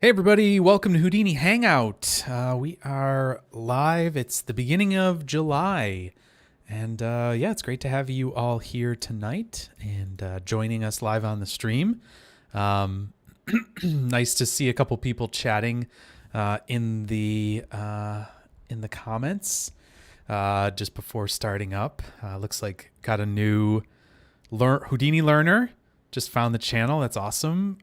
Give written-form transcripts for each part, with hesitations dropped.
Hey everybody, welcome to Houdini Hangout. We are live. It's the beginning of July. And yeah, it's great to have you all here tonight and joining us live on the stream. Nice to see a couple people chatting in the comments just before starting up. Looks like got a new Houdini learner. Just found the channel. That's awesome.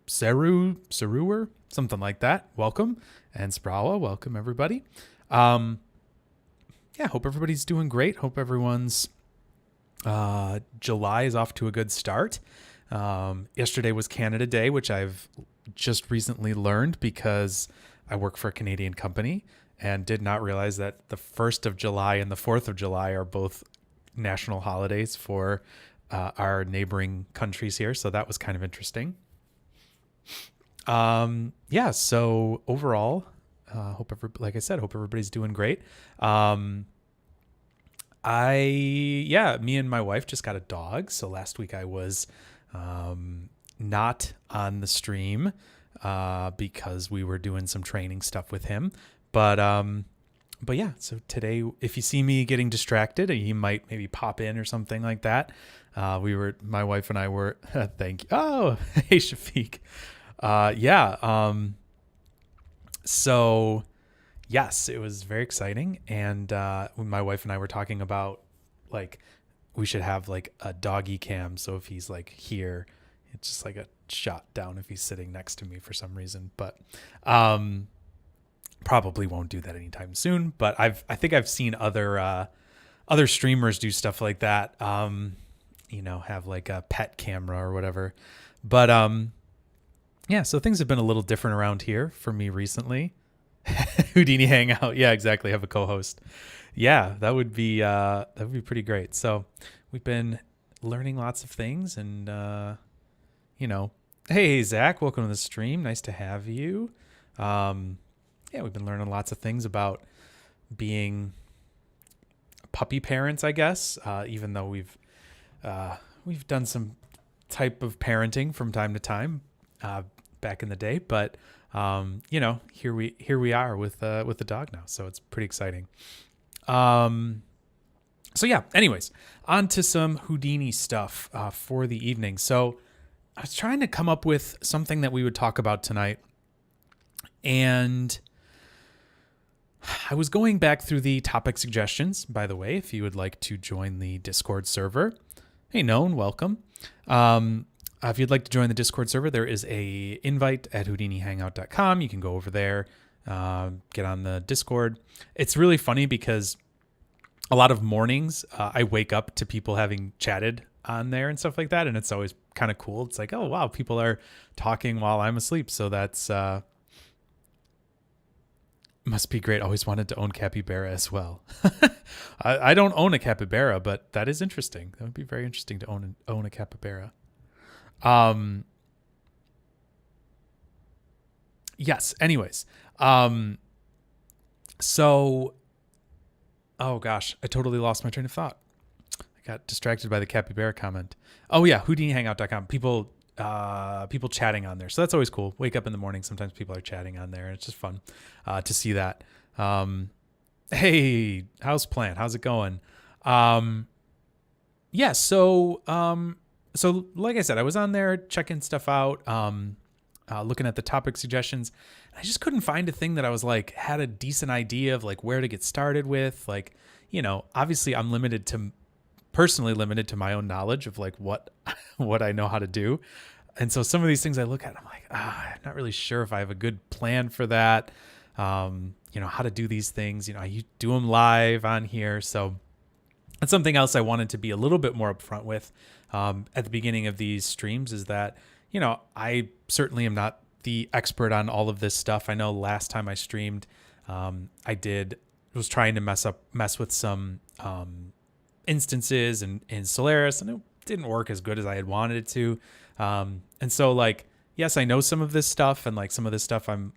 Saruer, something like that. Welcome. And Sprawa, welcome everybody. Yeah, hope everybody's doing great. Hope everyone's July is off to a good start. Yesterday was Canada Day, which I've just recently learned because I work for a Canadian company and did not realize that the 1st of July and the 4th of July are both national holidays for our neighboring countries here. So that was kind of interesting. Yeah, so overall, like I said, hope everybody's doing great. Me and my wife just got a dog. So last week I was, not on the stream, because we were doing some training stuff with him, but yeah, so today, if you see me getting distracted, you might maybe pop in or something like that. My wife and I were, thank you. Oh, hey, Shafiq. So yes, it was very exciting. And, when my wife and I were talking about like, we should have like a doggy cam. So if he's like here, it's just like a shot down if he's sitting next to me for some reason, but, probably won't do that anytime soon, but I think I've seen other streamers do stuff like that. Have like a pet camera or whatever, but, yeah, so things have been a little different around here for me recently. Houdini Hangout. Yeah, exactly. Have a co-host. Yeah, that would be pretty great. So we've been learning lots of things and, hey, Zach, welcome to the stream. Nice to have you. Yeah, we've been learning lots of things about being puppy parents, I guess, even though we've done some type of parenting from time to time, back in the day, but here we are with the dog now, so it's pretty exciting. So yeah, anyways, on to some Houdini stuff for the evening. So I was trying to come up with something that we would talk about tonight, and I was going back through the topic suggestions. By the way, if you would like to join the Discord server, hey, Known, welcome. If you'd like to join the Discord server, there is a invite at houdinihangout.com. You can go over there, get on the Discord. It's really funny because a lot of mornings I wake up to people having chatted on there and stuff like that, and it's always kind of cool. It's like, oh, wow, people are talking while I'm asleep, so that's must be great. Always wanted to own capybara as well. I don't own a capybara, but that is interesting. That would be very interesting to own a capybara. Yes. Anyways. So, oh gosh, I totally lost my train of thought. I got distracted by the capybara comment. Oh yeah. HoudiniHangout.com. People chatting on there. So that's always cool. Wake up in the morning. Sometimes people are chatting on there and it's just fun, to see that. Hey, Houseplant, how's it going? Yeah. So like I said, I was on there checking stuff out, looking at the topic suggestions. I just couldn't find a thing that I was like, had a decent idea of like where to get started with. Like, obviously I'm personally limited to my own knowledge of like what I know how to do. And so some of these things I look at, I'm like, I'm not really sure if I have a good plan for that. How to do these things, I do them live on here. So that's something else I wanted to be a little bit more upfront with, at the beginning of these streams, is that, I certainly am not the expert on all of this stuff. I know last time I streamed, was trying to mess with some, instances in Solaris, and it didn't work as good as I had wanted it to. And so like, yes, I know some of this stuff, and like some of this stuff I'm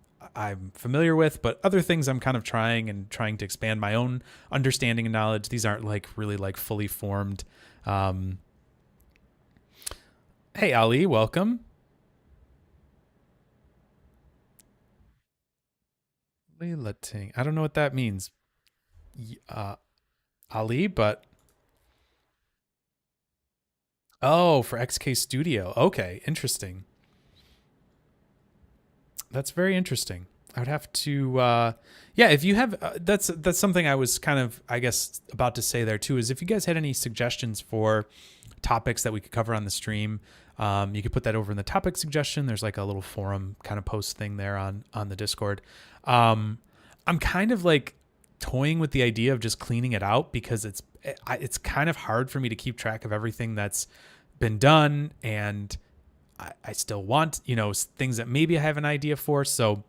familiar with, but other things I'm kind of trying to expand my own understanding and knowledge. These aren't like really like fully formed. Hey, Ali, welcome. Ting. I don't know what that means. Ali, but oh, for XK Studio. Okay, interesting. That's very interesting. I would have to, yeah. If you have, that's something I was kind of, I guess, about to say there too. Is if you guys had any suggestions for topics that we could cover on the stream, you could put that over in the topic suggestion. There's like a little forum kind of post thing there on the Discord. I'm kind of like toying with the idea of just cleaning it out because it's kind of hard for me to keep track of everything that's been done, and I still want, things that maybe I have an idea for. So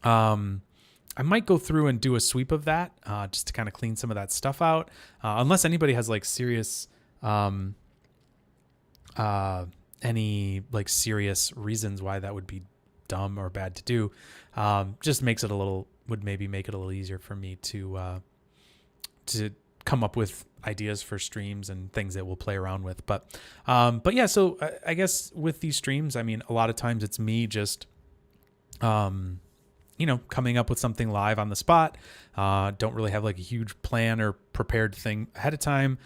I might go through and do a sweep of that just to kind of clean some of that stuff out. Unless anybody has like serious, any like serious reasons why that would be dumb or bad to do. Just would maybe make it a little easier for me to come up with ideas for streams and things that we'll play around with. But yeah, so I guess with these streams, I mean, a lot of times it's me just, coming up with something live on the spot. Don't really have like a huge plan or prepared thing ahead of time.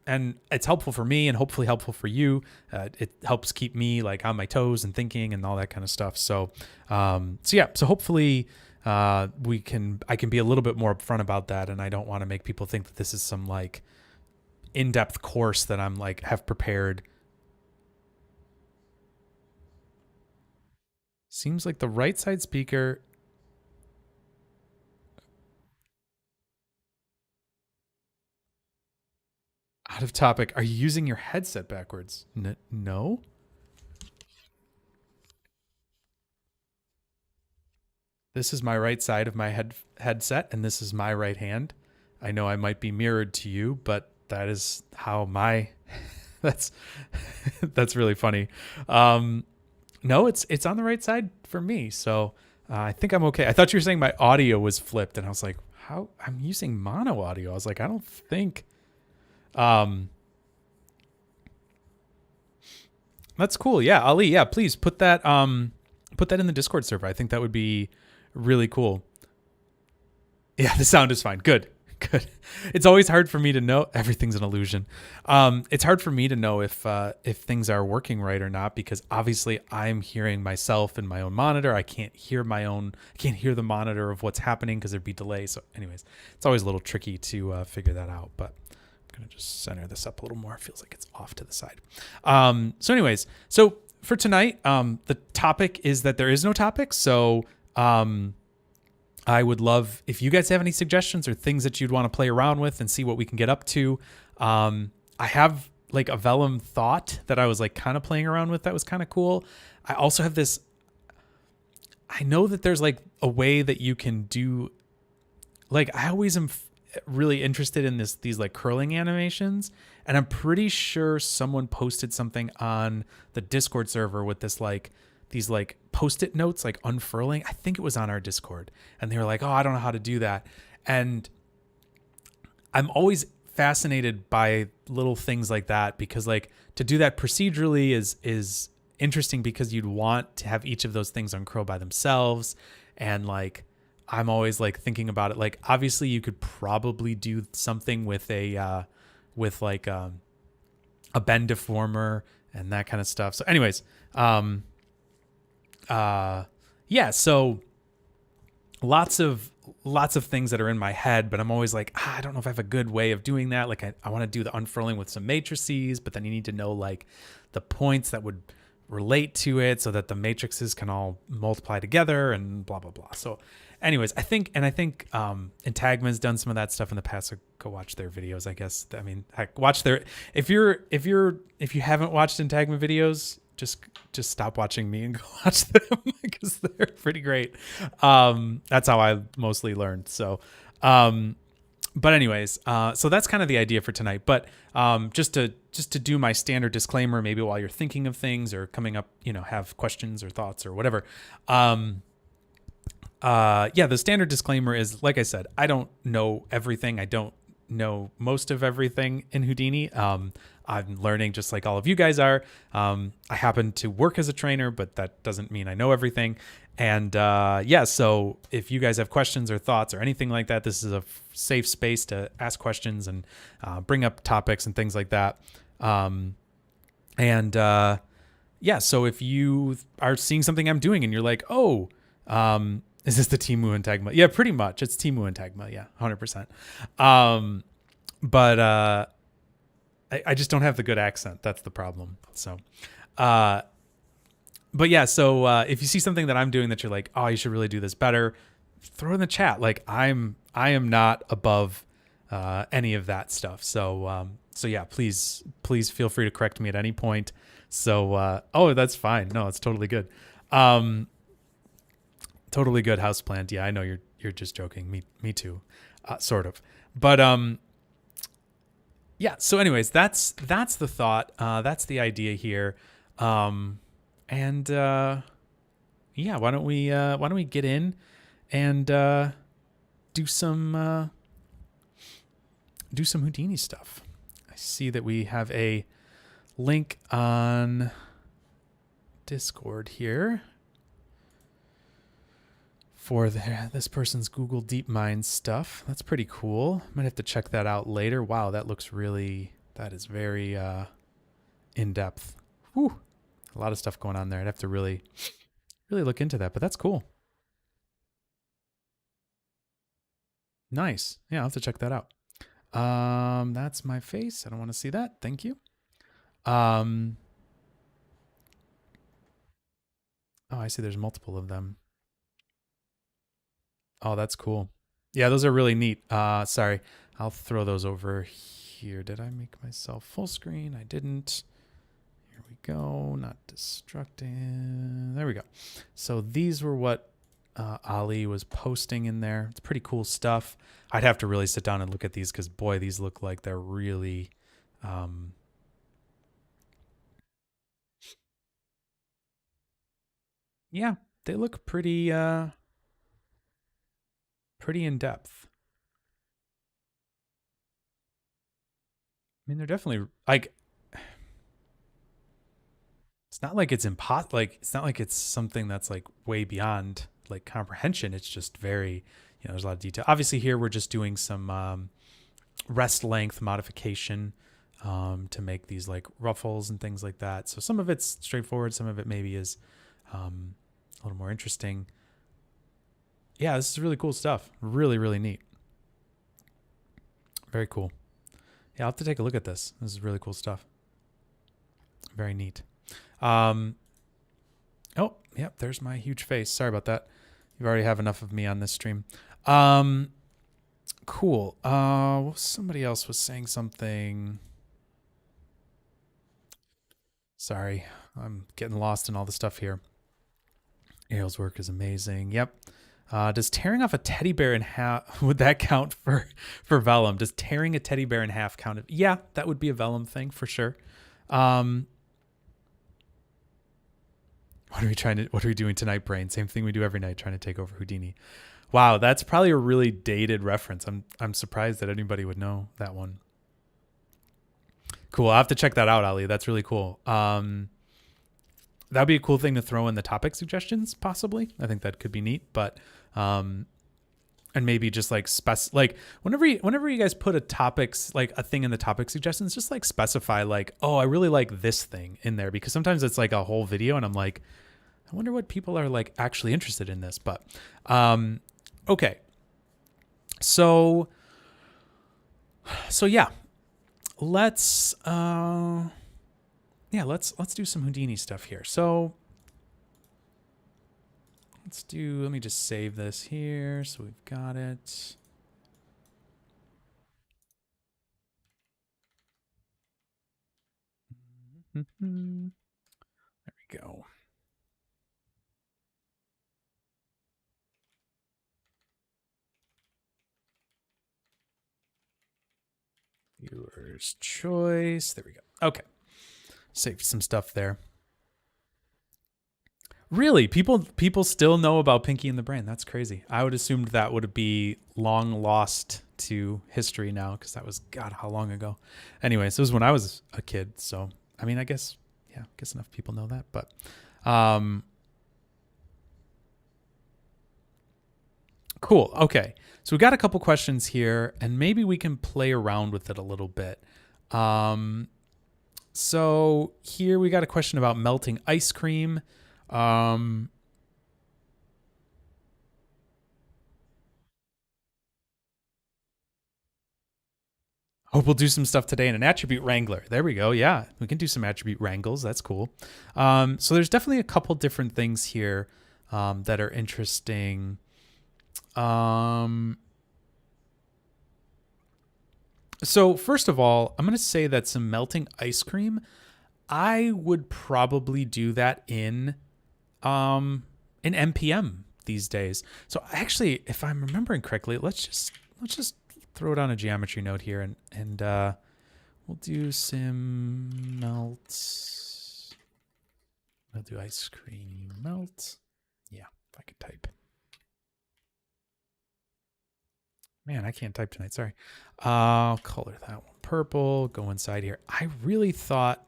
And it's helpful for me and hopefully helpful for you. It helps keep me like on my toes and thinking and all that kind of stuff. So yeah, so hopefully, I can be a little bit more upfront about that. And I don't want to make people think that this is some like in-depth course that I'm like have prepared. Seems like the right side speaker. Out of topic. Are you using your headset backwards? No. This is my right side of my headset, and this is my right hand. I know I might be mirrored to you, but that is how that's really funny. No, it's on the right side for me, so I think I'm okay. I thought you were saying my audio was flipped, and I was like, how? I'm using mono audio. I was like, I don't think. That's cool. Yeah, Ali. Yeah, please put that in the Discord server. I think that would be really cool. Yeah, the sound is fine. Good. It's always hard for me to know. Everything's an illusion. It's hard for me to know if things are working right or not, because obviously I'm hearing myself in my own monitor. I can't hear the monitor of what's happening because there'd be delay. So anyways, it's always a little tricky to figure that out, but I'm going to just center this up a little more. It feels like it's off to the side. So anyways, so for tonight, the topic is that there is no topic. So, I would love if you guys have any suggestions or things that you'd want to play around with and see what we can get up to. I have like a Vellum thought that I was like kind of playing around with that was kind of cool. I also have this. I know that there's like a way that you can do. Like I always am really interested in these like curling animations, and I'm pretty sure someone posted something on the Discord server with this like. These like post-it notes like unfurling. I think it was on our Discord, and they were like, oh, I don't know how to do that. And I'm always fascinated by little things like that, because like to do that procedurally is interesting, because you'd want to have each of those things uncurl by themselves. And like I'm always like thinking about it, like obviously you could probably do something with a bend deformer and that kind of stuff. So anyways, yeah, so lots of things that are in my head, but I'm always like, I don't know if I have a good way of doing that. Like I want to do the unfurling with some matrices, but then you need to know like the points that would relate to it so that the matrices can all multiply together and blah, blah, blah. So anyways, I think Intagma's done some of that stuff in the past. So go watch their videos, I guess. I mean, heck, watch their, if you haven't watched Intagma videos, just stop watching me and go watch them, because they're pretty great. That's how I mostly learned. So, but anyways, so that's kind of the idea for tonight. But just to do my standard disclaimer, maybe while you're thinking of things or coming up, have questions or thoughts or whatever. Yeah, the standard disclaimer is, like I said, I don't know everything. I don't know most of everything in Houdini. I'm learning just like all of you guys are. I happen to work as a trainer, but that doesn't mean I know everything. And yeah, so if you guys have questions or thoughts or anything like that, this is a safe space to ask questions and bring up topics and things like that. And yeah, so if you are seeing something I'm doing and you're like, oh, is this the Timu and Tagma? Yeah, pretty much. It's Timu and Tagma. Yeah, 100%. But I just don't have the good accent. That's the problem. So, but yeah, so if you see something that I'm doing that you're like, oh, you should really do this better, throw it in the chat. Like I am not above any of that stuff. So so yeah, please feel free to correct me at any point. So oh, that's fine. No, it's totally good. Totally good, houseplant. Yeah, I know you're just joking. Me too, sort of. But yeah. So anyways, that's the thought. That's the idea here. And yeah, why don't we get in and do some Houdini stuff. I see that we have a link on Discord here for this person's Google DeepMind stuff. That's pretty cool. Might have to check that out later. Wow, that is very in depth. Whew. A lot of stuff going on there. I'd have to really look into that, but that's cool. Nice. Yeah, I'll have to check that out. That's my face. I don't want to see that. Thank you. Oh, I see there's multiple of them. Oh, that's cool. Yeah, those are really neat. Sorry. I'll throw those over here. Did I make myself full screen? I didn't. Here we go. Not destructing. There we go. So these were what Ali was posting in there. It's pretty cool stuff. I'd have to really sit down and look at these because, boy, these look like they're really... yeah, they look pretty pretty in depth. I mean, they're definitely like... it's not like it's it's not like it's something that's like way beyond like comprehension. It's just very, there's a lot of detail. Obviously here we're just doing some rest length modification to make these like ruffles and things like that. So some of it's straightforward. Some of it maybe is a little more interesting. Yeah, this is really cool stuff. Really, really neat. Very cool. Yeah, I'll have to take a look at this. This is really cool stuff. Very neat. Oh, yep, there's my huge face. Sorry about that. You already have enough of me on this stream. Cool. Somebody else was saying something. Sorry, I'm getting lost in all the stuff here. Ariel's work is amazing. Yep. Does tearing off a teddy bear in half, would that count for Vellum? Does tearing a teddy bear in half count? Yeah, that would be a Vellum thing for sure. What are we doing tonight, brain? Same thing we do every night, trying to take over Houdini. Wow, that's probably a really dated reference. I'm surprised that anybody would know that one. Cool. I'll have to check that out, Ali. That's really cool. That'd be a cool thing to throw in the topic suggestions, possibly. I think that could be neat, but and maybe just like whenever you guys put a thing in the topic suggestions, just like specify like, oh, I really like this thing in there, because sometimes it's like a whole video and I'm like, I wonder what people are like actually interested in this. But okay. So yeah. Let's do some Houdini stuff here. So let me just save this here so we've got it. There we go. Viewer's choice. There we go. Okay. Saved some stuff there. Really, people still know about Pinky and the Brain. That's crazy. I would assumed that would be long lost to history now because that was God how long ago. Anyways, this was when I was a kid. So I mean, I guess yeah, I guess enough people know that. But um, cool. Okay, so we got a couple questions here, and maybe we can play around with it a little bit. Um, so here we got a question about melting ice cream. Um, Hope we'll do some stuff today in an attribute wrangler. There we go. Yeah, we can do some attribute wrangles. That's cool. So there's definitely a couple different things here that are interesting. Um, so first of all, I'm going to say that some melting ice cream, I would probably do that in npm these days. So actually, if I'm remembering correctly, let's just throw it on a geometry node here and we'll do sim melt. We'll do ice cream melt. Yeah, if I could type. Man, I can't type tonight. Sorry. I'll color that one purple. Go inside here. I really thought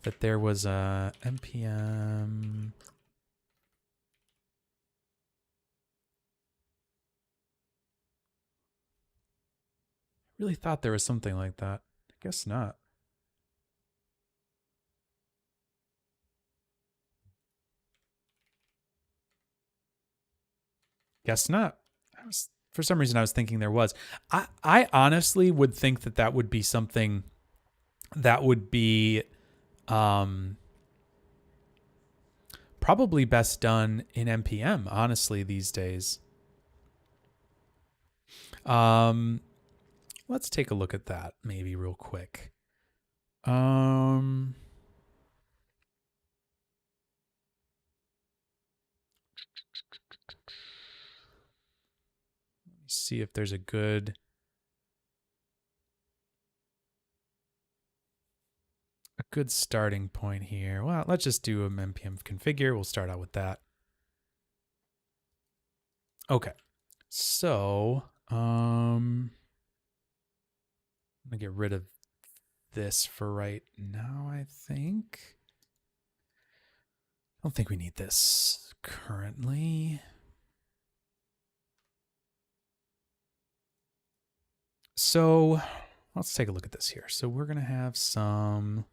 that there was a npm. Really thought there was something like that. I guess not. Guess not. For some reason I was thinking there was. I honestly would think that that would be something that would be um, probably best done in npm. Honestly, these days. Um, let's take a look at that maybe real quick. Um, let me see if there's a good starting point here. Well, let's just do an npm configure. We'll start out with that. Okay. So, I'm gonna get rid of this for right now, I think. I don't think we need this currently. So let's take a look at this here. So we're gonna have some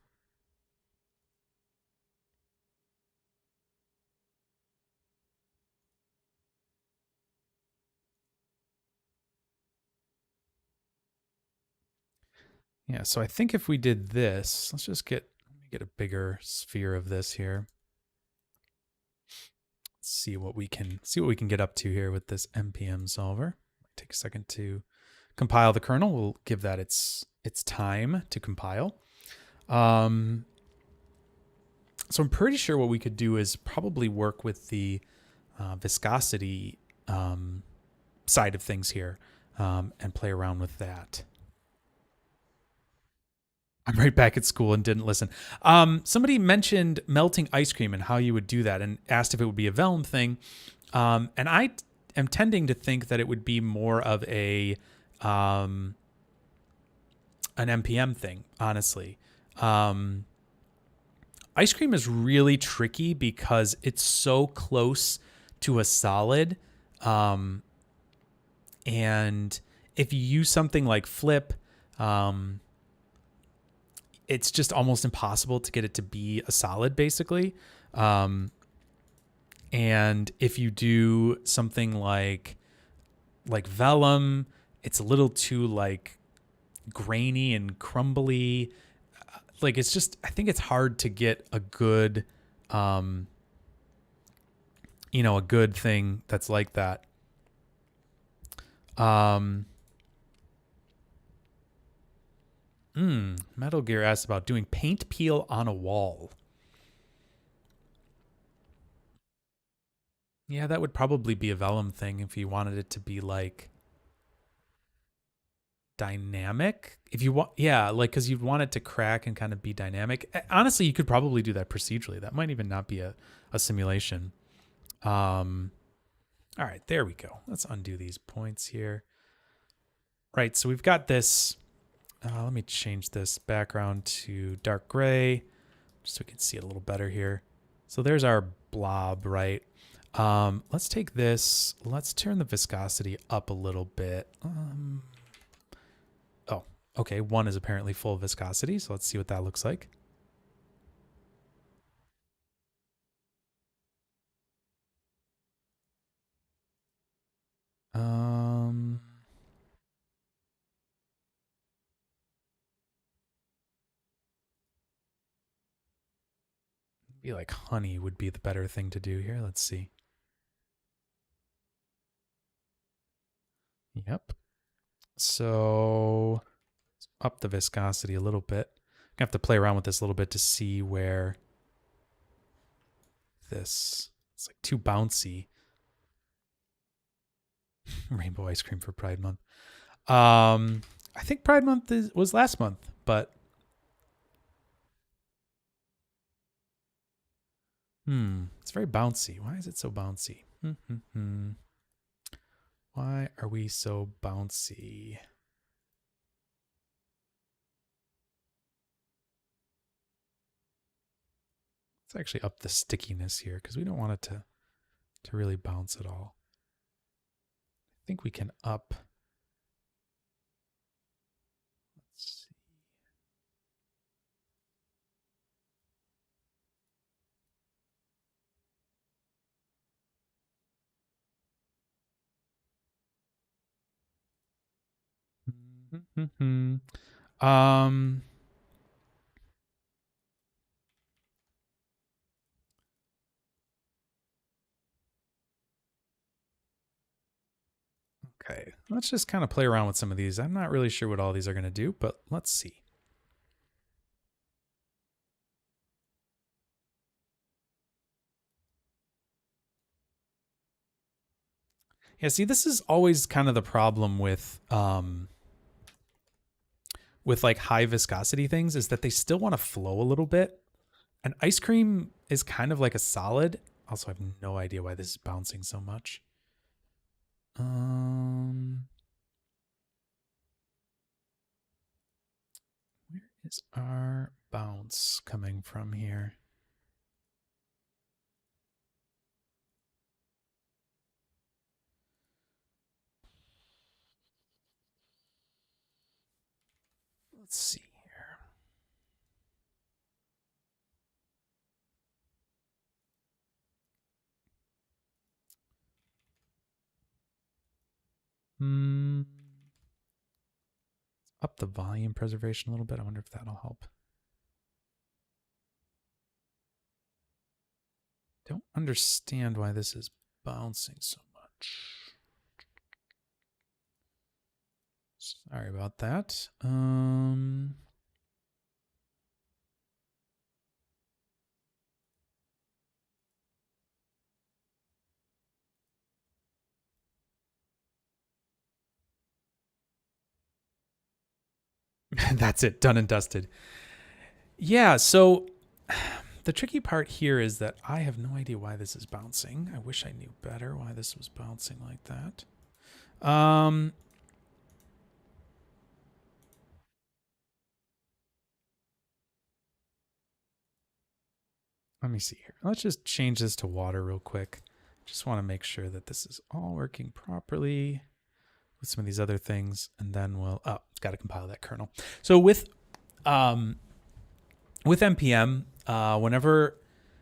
yeah, so I think if we did this, let's just get a bigger sphere of this here. Let's see what we can get up to here with this npm solver. Take a second to compile the kernel. We'll give that its time to compile. So I'm pretty sure what we could do is probably work with the viscosity side of things here and play around with that. I'm right back at school and didn't listen. Somebody mentioned melting ice cream and how you would do that and asked if it would be a Vellum thing. And I am tending to think that it would be more of an npm thing, honestly. Ice cream is really tricky because it's so close to a solid. And if you use something like flip, it's just almost impossible to get it to be a solid, basically. And if you do something like Vellum, it's a little too like grainy and crumbly. Like it's just, I think it's hard to get a good, a good thing that's like that. Metal Gear asked about doing paint peel on a wall. Yeah, that would probably be a Vellum thing if you wanted it to be like. dynamic. If you want, yeah, like because you'd want it to crack and kind of be dynamic. Honestly, you could probably do that procedurally. That might even not be a simulation. All right, there we go. Let's undo these points here. Right, so we've got this. Let me change this background to dark gray just so we can see it a little better here. So there's our blob, right? Let's take this. Let's turn the viscosity up a little bit. Oh, okay. 1 is apparently full viscosity, so let's see what that looks like. Be like honey would be the better thing to do here. Let's see. Yep. So up the viscosity a little bit. I have to play around with this a little bit to see where it's like too bouncy. Rainbow ice cream for Pride Month. I think Pride Month was last month, but it's very bouncy. Why is it so bouncy? Why are we so bouncy? Let's actually up the stickiness here because we don't want it to really bounce at all. I think we can up. Let's see. Okay, let's just kind of play around with some of these. I'm not really sure what all these are going to do, but let's see. Yeah, see, this is always kind of the problem with like high viscosity things is that they still want to flow a little bit. And ice cream is kind of like a solid. Also, I have no idea why this is bouncing so much. Where is our bounce coming from here? Let's see here. Up the volume preservation a little bit. I wonder if that'll help. Don't understand why this is bouncing so much. Sorry about that. That's it. Done and dusted. Yeah, so the tricky part here is that I have no idea why this is bouncing. I wish I knew better why this was bouncing like that. Let me see here. Let's just change this to water real quick. Just want to make sure that this is all working properly with some of these other things, and then we'll it's got to compile that kernel. So with npm, whenever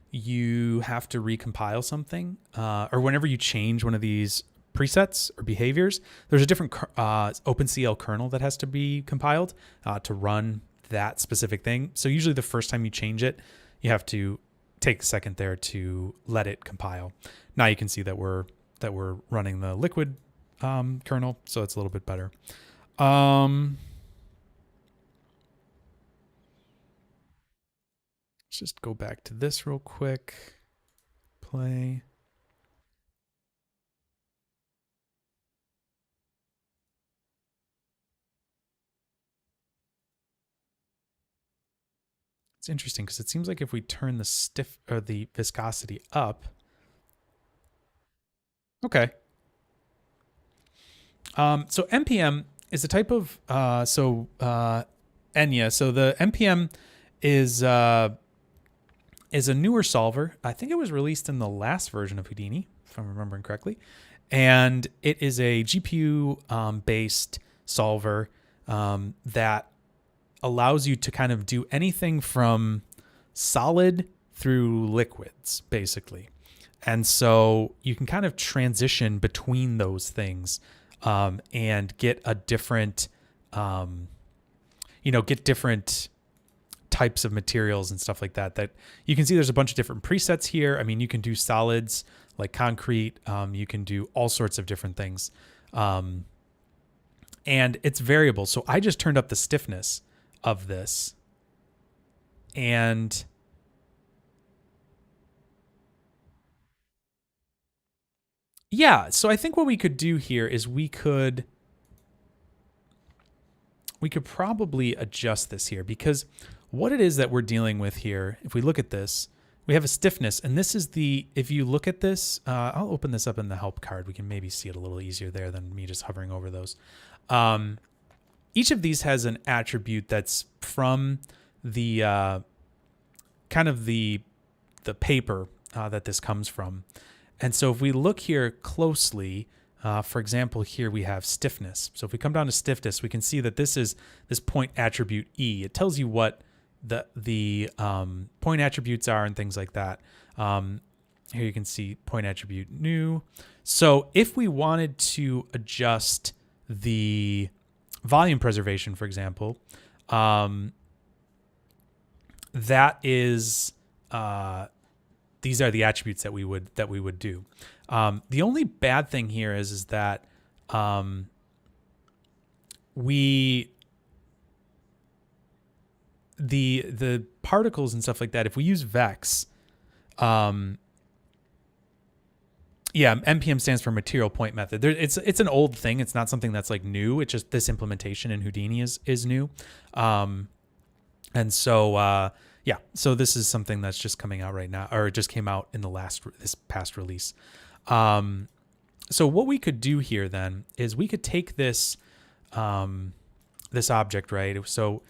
you have to recompile something, or whenever you change one of these presets or behaviors, there's a different OpenCL kernel that has to be compiled to run that specific thing. So usually the first time you change it, you have to take a second there to let it compile. Now you can see that we're running the liquid kernel, so it's a little bit better. Let's just go back to this real quick. Play. It's interesting because it seems like if we turn the stiff or the viscosity up. Okay. So NPM is a type of Enya. So the NPM is a newer solver. I think it was released in the last version of Houdini, if I'm remembering correctly, and it is a GPU based solver that allows you to kind of do anything from solid through liquids, basically. And so you can kind of transition between those things and get a different, get different types of materials and stuff like that. That you can see there's a bunch of different presets here. I mean, you can do solids like concrete. You can do all sorts of different things. And it's variable. So I just turned up the stiffness of this. And yeah, so I think what we could do here is we could probably adjust this here, because what it is that we're dealing with here, if we look at this, we have a stiffness, and this is if you look at this, I'll open this up in the help card. We can maybe see it a little easier there than me just hovering over those. Each of these has an attribute that's from the kind of the paper that this comes from. And so if we look here closely, for example, here we have stiffness. So if we come down to stiffness, we can see that this is this point attribute E. It tells you what the point attributes are and things like that. Here you can see point attribute new. So if we wanted to adjust the volume preservation, for example, that is these are the attributes that we would do. The only bad thing here is that the particles and stuff like that, if we use Vex, NPM stands for material point method. It's an old thing. It's not something that's like new. It's just this implementation in Houdini is new. And so so this is something that's just coming out right now, or it just came out in this past release. So what we could do here then is we could take this this object, right? So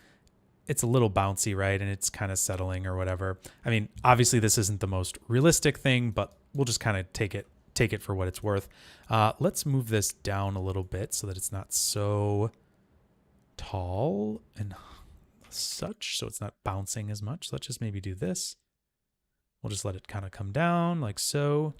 it's a little bouncy, right? And it's kind of settling or whatever. I mean, obviously this isn't the most realistic thing, but we'll just kind of take it for what it's worth. Let's move this down a little bit so that it's not so tall and such, so it's not bouncing as much. So let's just maybe do this. We'll just let it kind of come down like so.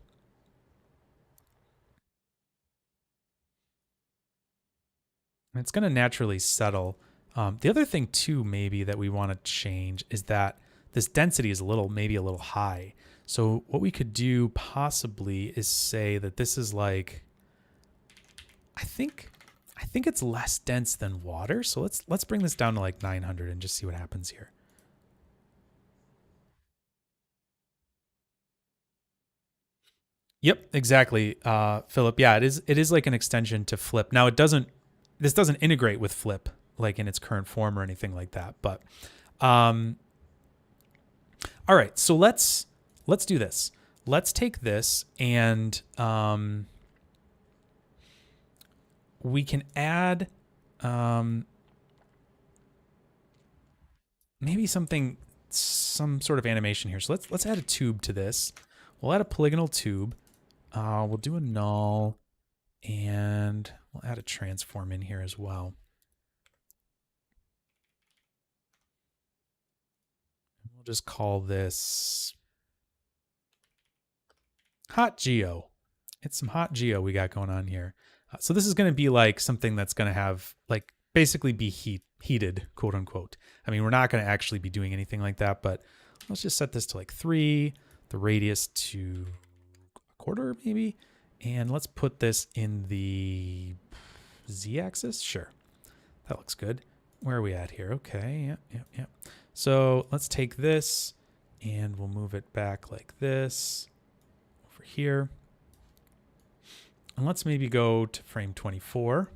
And it's going to naturally settle. The other thing too, maybe that we want to change is that this density is maybe a little high. So what we could do possibly is say that this is like, I think it's less dense than water. So let's bring this down to like 900 and just see what happens here. Yep, exactly, Philip. Yeah, it is like an extension to Flip. Now this doesn't integrate with Flip like in its current form or anything like that. But all right, so let's do this. Let's take this and we can add maybe some sort of animation here. So let's add a tube to this. We'll add a polygonal tube. We'll do a null, and we'll add a transform in here as well. We'll just call this hot geo. It's some hot geo we got going on here. So this is going to be like something that's going to have like basically be heated, quote unquote. I mean, we're not going to actually be doing anything like that, but let's just set this to like 3, the radius to 1/4 maybe. And let's put this in the z-axis. Sure. That looks good. Where are we at here? Okay. Yep. So let's take this and we'll move it back like this over here. And let's maybe go to frame 24.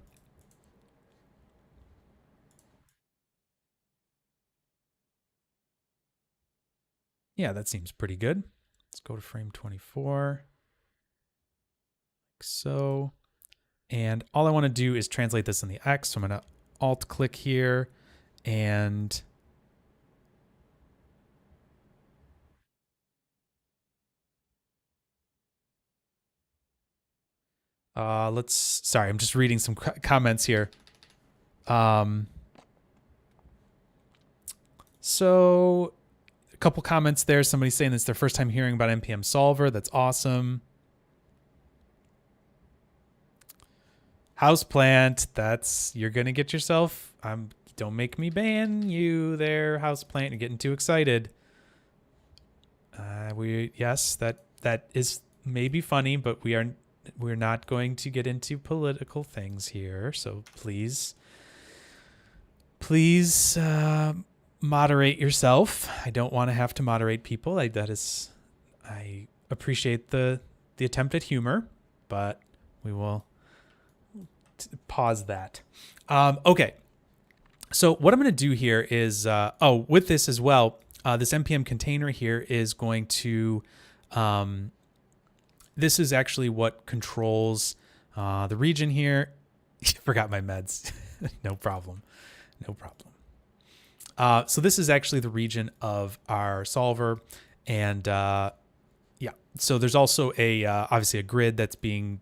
Yeah, that seems pretty good. Let's go to frame 24, like so. And all I want to do is translate this in the X. So I'm going to alt click here and sorry, I'm just reading some comments here. So a couple comments there. Somebody saying it's their first time hearing about npm solver. That's awesome. Houseplant, that's, you're gonna get yourself, don't make me ban you there, houseplant. You're getting too excited. Yes, that is maybe funny, but we're not going to get into political things here. So please moderate yourself. I don't want to have to moderate people. I appreciate the attempt at humor, but we will pause that. Okay. So what I'm going to do here is, with this as well, this npm container here is going to, this is actually what controls the region here. Forgot my meds. No problem. No problem. So this is actually the region of our solver. And yeah, so there's also obviously a grid that's being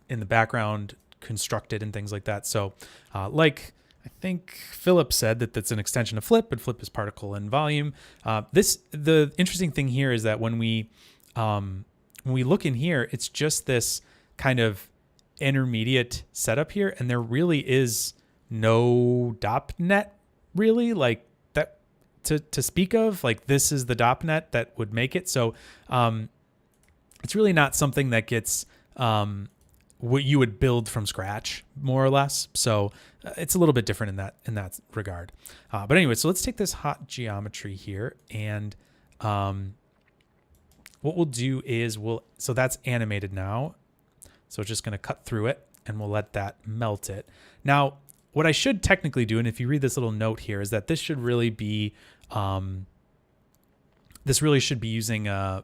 in the background constructed and things like that. So like I think Philip said that's an extension of Flip, but Flip is particle and volume. The interesting thing here is that when we look in here, it's just this kind of intermediate setup here, and there really is no DOPNet really like that to speak of. Like this is the DOPNet that would make it. So it's really not something that gets what you would build from scratch, more or less. So it's a little bit different in that regard. But anyway, so let's take this hot geometry here, and what we'll do is so that's animated now. So it's just going to cut through it, and we'll let that melt it. Now, what I should technically do, and if you read this little note here, is that this should really be using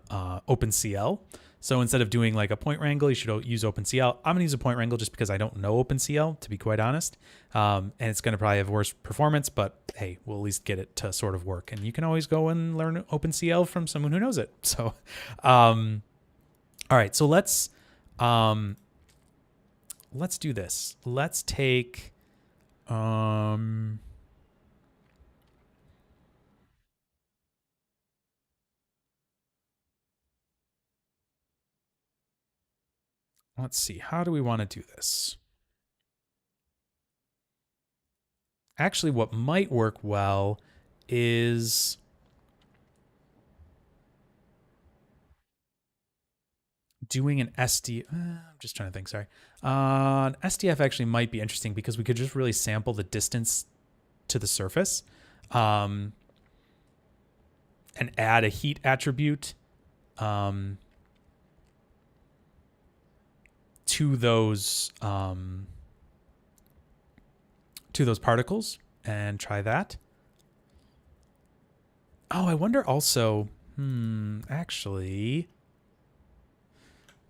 OpenCL. So instead of doing like a point wrangle, you should use OpenCL. I'm gonna use a point wrangle just because I don't know OpenCL, to be quite honest. And it's gonna probably have worse performance, but hey, we'll at least get it to sort of work. And you can always go and learn OpenCL from someone who knows it. So, all right, so let's do this. Let's take, let's see, how do we want to do this? Actually, what might work well is doing an SD. I'm just trying to think. Sorry. An SDF actually might be interesting because we could just really sample the distance to the surface, and add a heat attribute to those particles, and try that. Oh, I wonder also. Actually.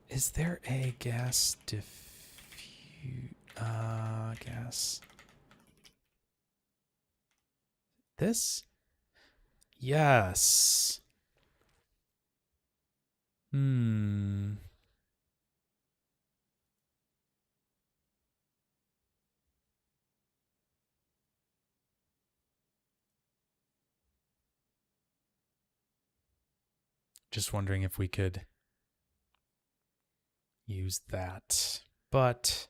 Is there a gas gas? This? Yes. Just wondering if we could use that. But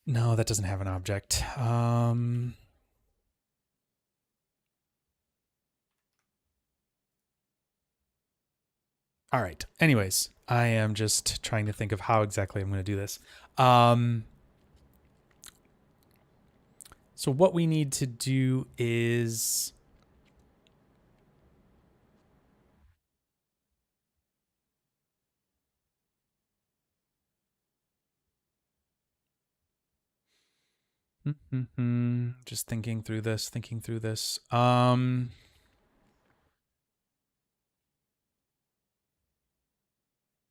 no, that doesn't have an object. All right. Anyways, I am just trying to think of how exactly I'm going to do this. So what we need to do is Just thinking through this,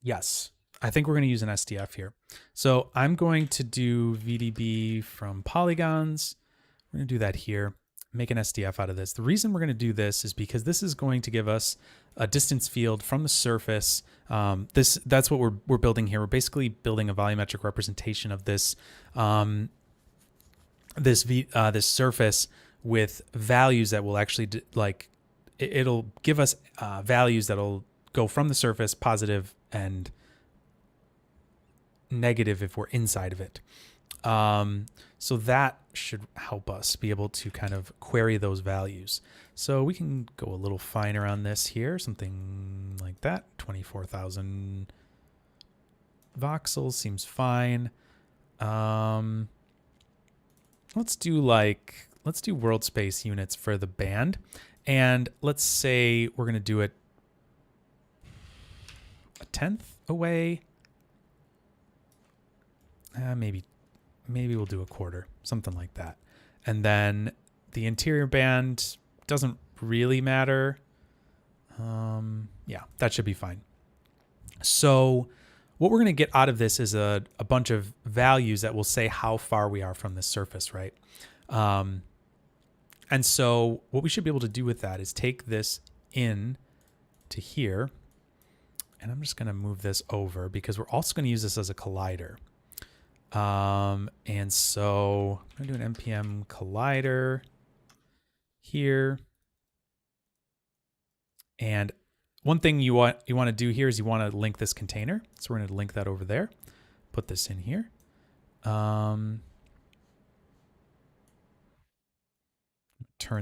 Yes, I think we're going to use an SDF here. So I'm going to do VDB from polygons. We're going to do that here, make an SDF out of this. The reason we're going to do this is because this is going to give us a distance field from the surface. That's what we're building here. We're basically building a volumetric representation of this this surface with values that will actually it'll give us values that'll go from the surface, positive and negative if we're inside of it. So that should help us be able to kind of query those values. So we can go a little finer on this here, something like that. 24,000 voxels seems fine. Let's do world space units for the band. And let's say we're going to do it a tenth away. Maybe we'll do a quarter, something like that. And then the interior band doesn't really matter. Yeah, that should be fine. So what we're going to get out of this is a bunch of values that will say how far we are from this surface, right? And so what we should be able to do with that is take this in to here. And I'm just going to move this over because we're also going to use this as a collider. And so I'm going to do an NPM collider here. And one thing you want to do here is you want to link this container. So we're going to link that over there. Put this in here. Turn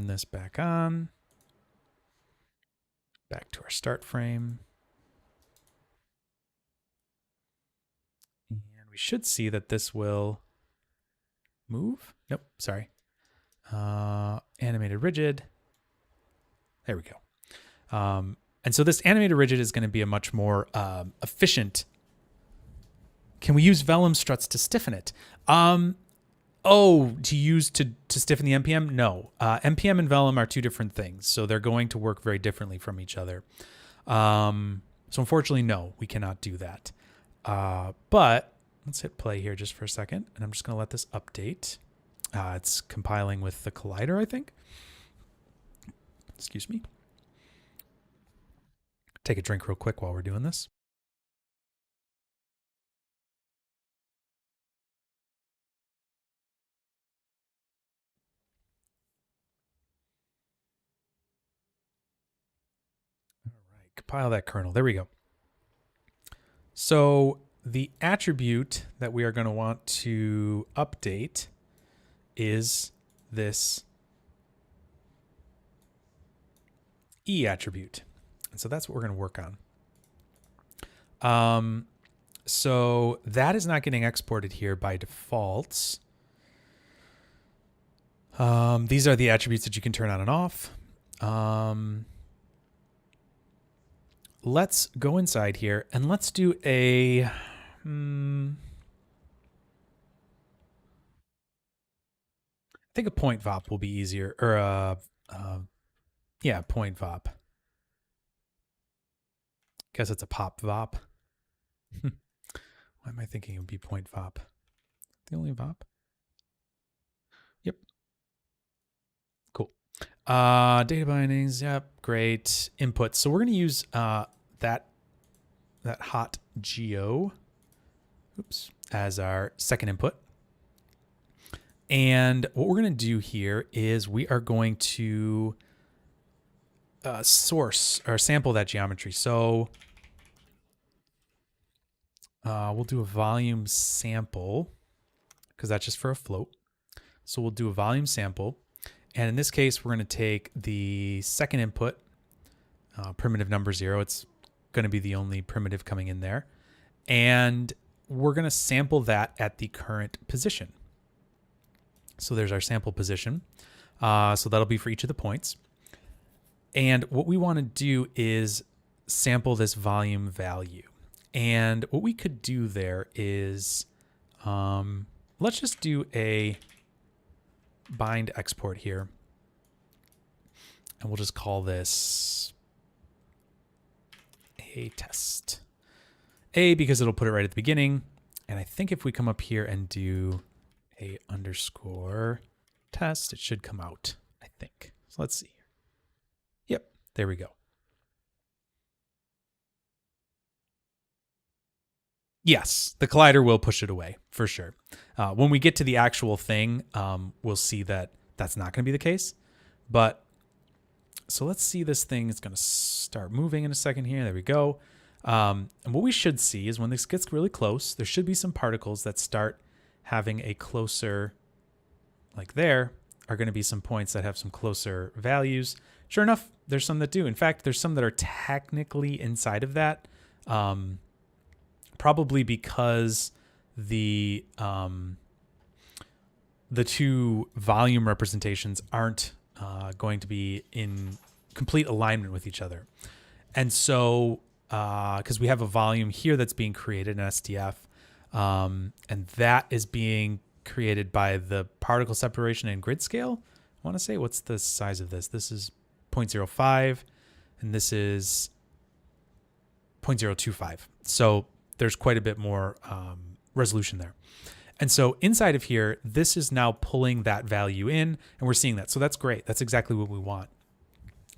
this back on. Back to our start frame. And we should see that this will move. Nope, sorry. Animated rigid. There we go. And so this animated rigid is going to be a much more efficient. Can we use Vellum struts to stiffen it? To stiffen the NPM? No. NPM and Vellum are two different things, so they're going to work very differently from each other. So unfortunately, no, we cannot do that. But let's hit play here just for a second, and I'm just going to let this update. It's compiling with the collider, I think. Excuse me. Take a drink real quick while we're doing this. All right, compile that kernel. There we go. So the attribute that we are going to want to update is this E attribute. And so that's what we're going to work on. So that is not getting exported here by default. These are the attributes that you can turn on and off. Let's go inside here and let's do a... I think a point VOP will be easier, or yeah, point VOP. Guess it's a pop VOP. Why am I thinking it would be point VOP? The only VOP? Yep. Cool. Data bindings, yep, great. Input. So we're going to use that hot geo, as our second input. And what we're going to do here is we are going to source or sample that geometry. So we'll do a volume sample because that's just for a float. So we'll do a volume sample. And in this case, we're going to take the second input, primitive number 0. It's going to be the only primitive coming in there. And we're going to sample that at the current position. So there's our sample position. So that'll be for each of the points. And what we want to do is sample this volume value. And what we could do there is, let's just do a bind export here. And we'll just call this a test. A, because it'll put it right at the beginning. And I think if we come up here and do a underscore test, it should come out, I think. So let's see. Yep, there we go. Yes, the collider will push it away for sure. When we get to the actual thing, we'll see that that's not going to be the case. But so let's see this thing. It's going to start moving in a second here. There we go. And what we should see is when this gets really close, there should be some particles that start having a closer, like there, are going to be some points that have some closer values. Sure enough, there's some that do. In fact, there's some that are technically inside of that. Probably because the two volume representations aren't going to be in complete alignment with each other. And so, because we have a volume here that's being created in SDF, and that is being created by the particle separation and grid scale. I want to say, what's the size of this? This is 0.05, and this is 0.025. So there's quite a bit more resolution there. And so inside of here, this is now pulling that value in, and we're seeing that. So that's great. That's exactly what we want.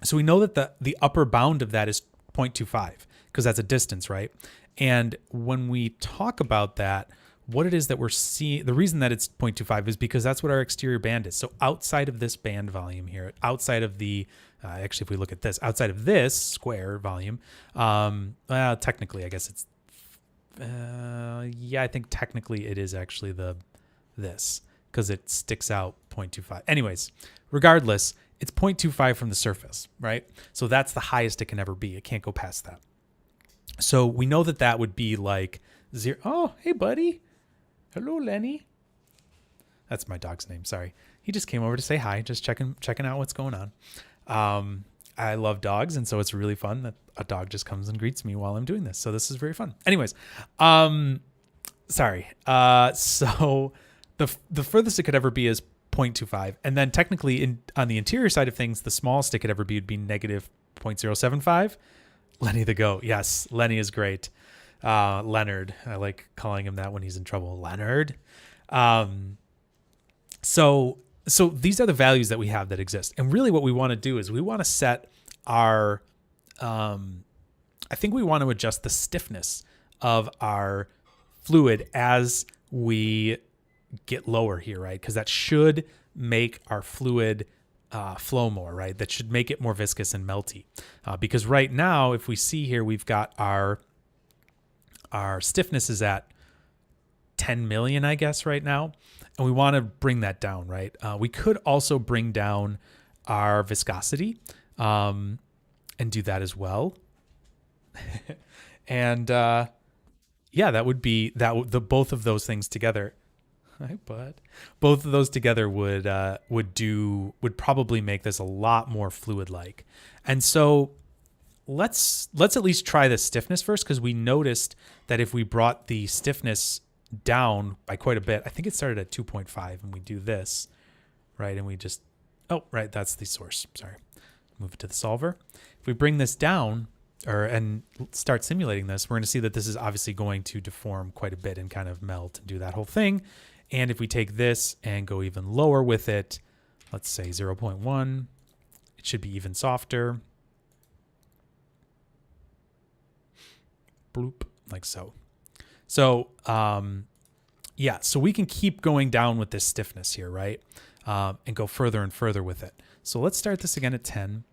So we know that the upper bound of that is 0.25 because that's a distance, right? And when we talk about that, what it is that we're seeing, the reason that it's 0.25 is because that's what our exterior band is. So outside of this band volume here, outside of the, actually, if we look at this, outside of this square volume, technically, I guess it's, yeah, I think technically it is actually this because it sticks out 0.25. Anyways, regardless, it's 0.25 from the surface, right? So that's the highest it can ever be. It can't go past that. So we know that that would be like zero. Oh, hey, buddy. Hello, Lenny. That's my dog's name. Sorry. He just came over to say hi, just checking out what's going on. I love dogs, and so it's really fun that a dog just comes and greets me while I'm doing this. So this is very fun. Anyways, sorry. So the furthest it could ever be is 0.25. And then technically on the interior side of things, the smallest it could ever be would be negative 0.075. Lenny the goat. Yes, Lenny is great. Leonard. I like calling him that when he's in trouble. Leonard. So these are the values that we have that exist. And really what we want to do is we want to set our, I think we want to adjust the stiffness of our fluid as we get lower here, right? Because that should make our fluid flow more, right? That should make it more viscous and melty. Because right now, if we see here, we've got our stiffness is at 10 million, I guess, right now. And we want to bring that down, right? We could also bring down our viscosity and do that as well. And yeah, that would be both of those things together. Hi, bud. Both of those together would probably make this a lot more fluid-like. And so let's at least try the stiffness first, because we noticed that if we brought the stiffness down by quite a bit, I think it started at 2.5, and we do this, right? And we just, oh, right, that's the source. Sorry. Move it to the solver. If we bring this down and start simulating this, we're going to see that this is obviously going to deform quite a bit and kind of melt and do that whole thing. And if we take this and go even lower with it, let's say 0.1, it should be even softer. Bloop, like so. So, yeah, so we can keep going down with this stiffness here, right? And go further and further with it. So let's start this again at 10.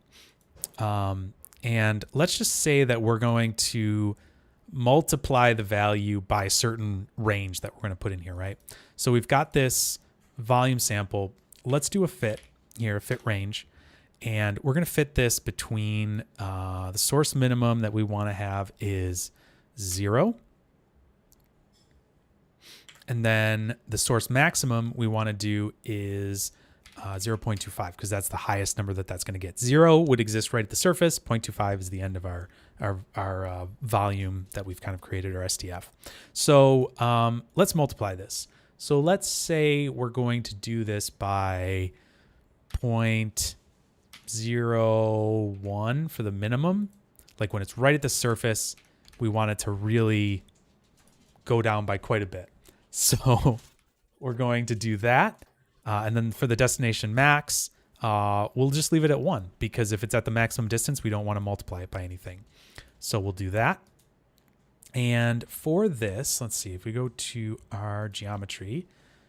And let's just say that we're going to multiply the value by a certain range that we're going to put in here, right? So we've got this volume sample. Let's do a fit here, a fit range. And we're going to fit this between the source minimum that we want to have is 0. And then the source maximum we want to do is 0.25, because that's the highest number that's going to get. 0 would exist right at the surface. 0.25 is the end of our volume that we've kind of created, our SDF. So let's multiply this. So let's say we're going to do this by 0.01 for the minimum. Like when it's right at the surface, we want it to really go down by quite a bit. So we're going to do that. And then for the destination max, we'll just leave it at 1 because if it's at the maximum distance, we don't want to multiply it by anything. So we'll do that. And for this, let's see, if we go to our geometry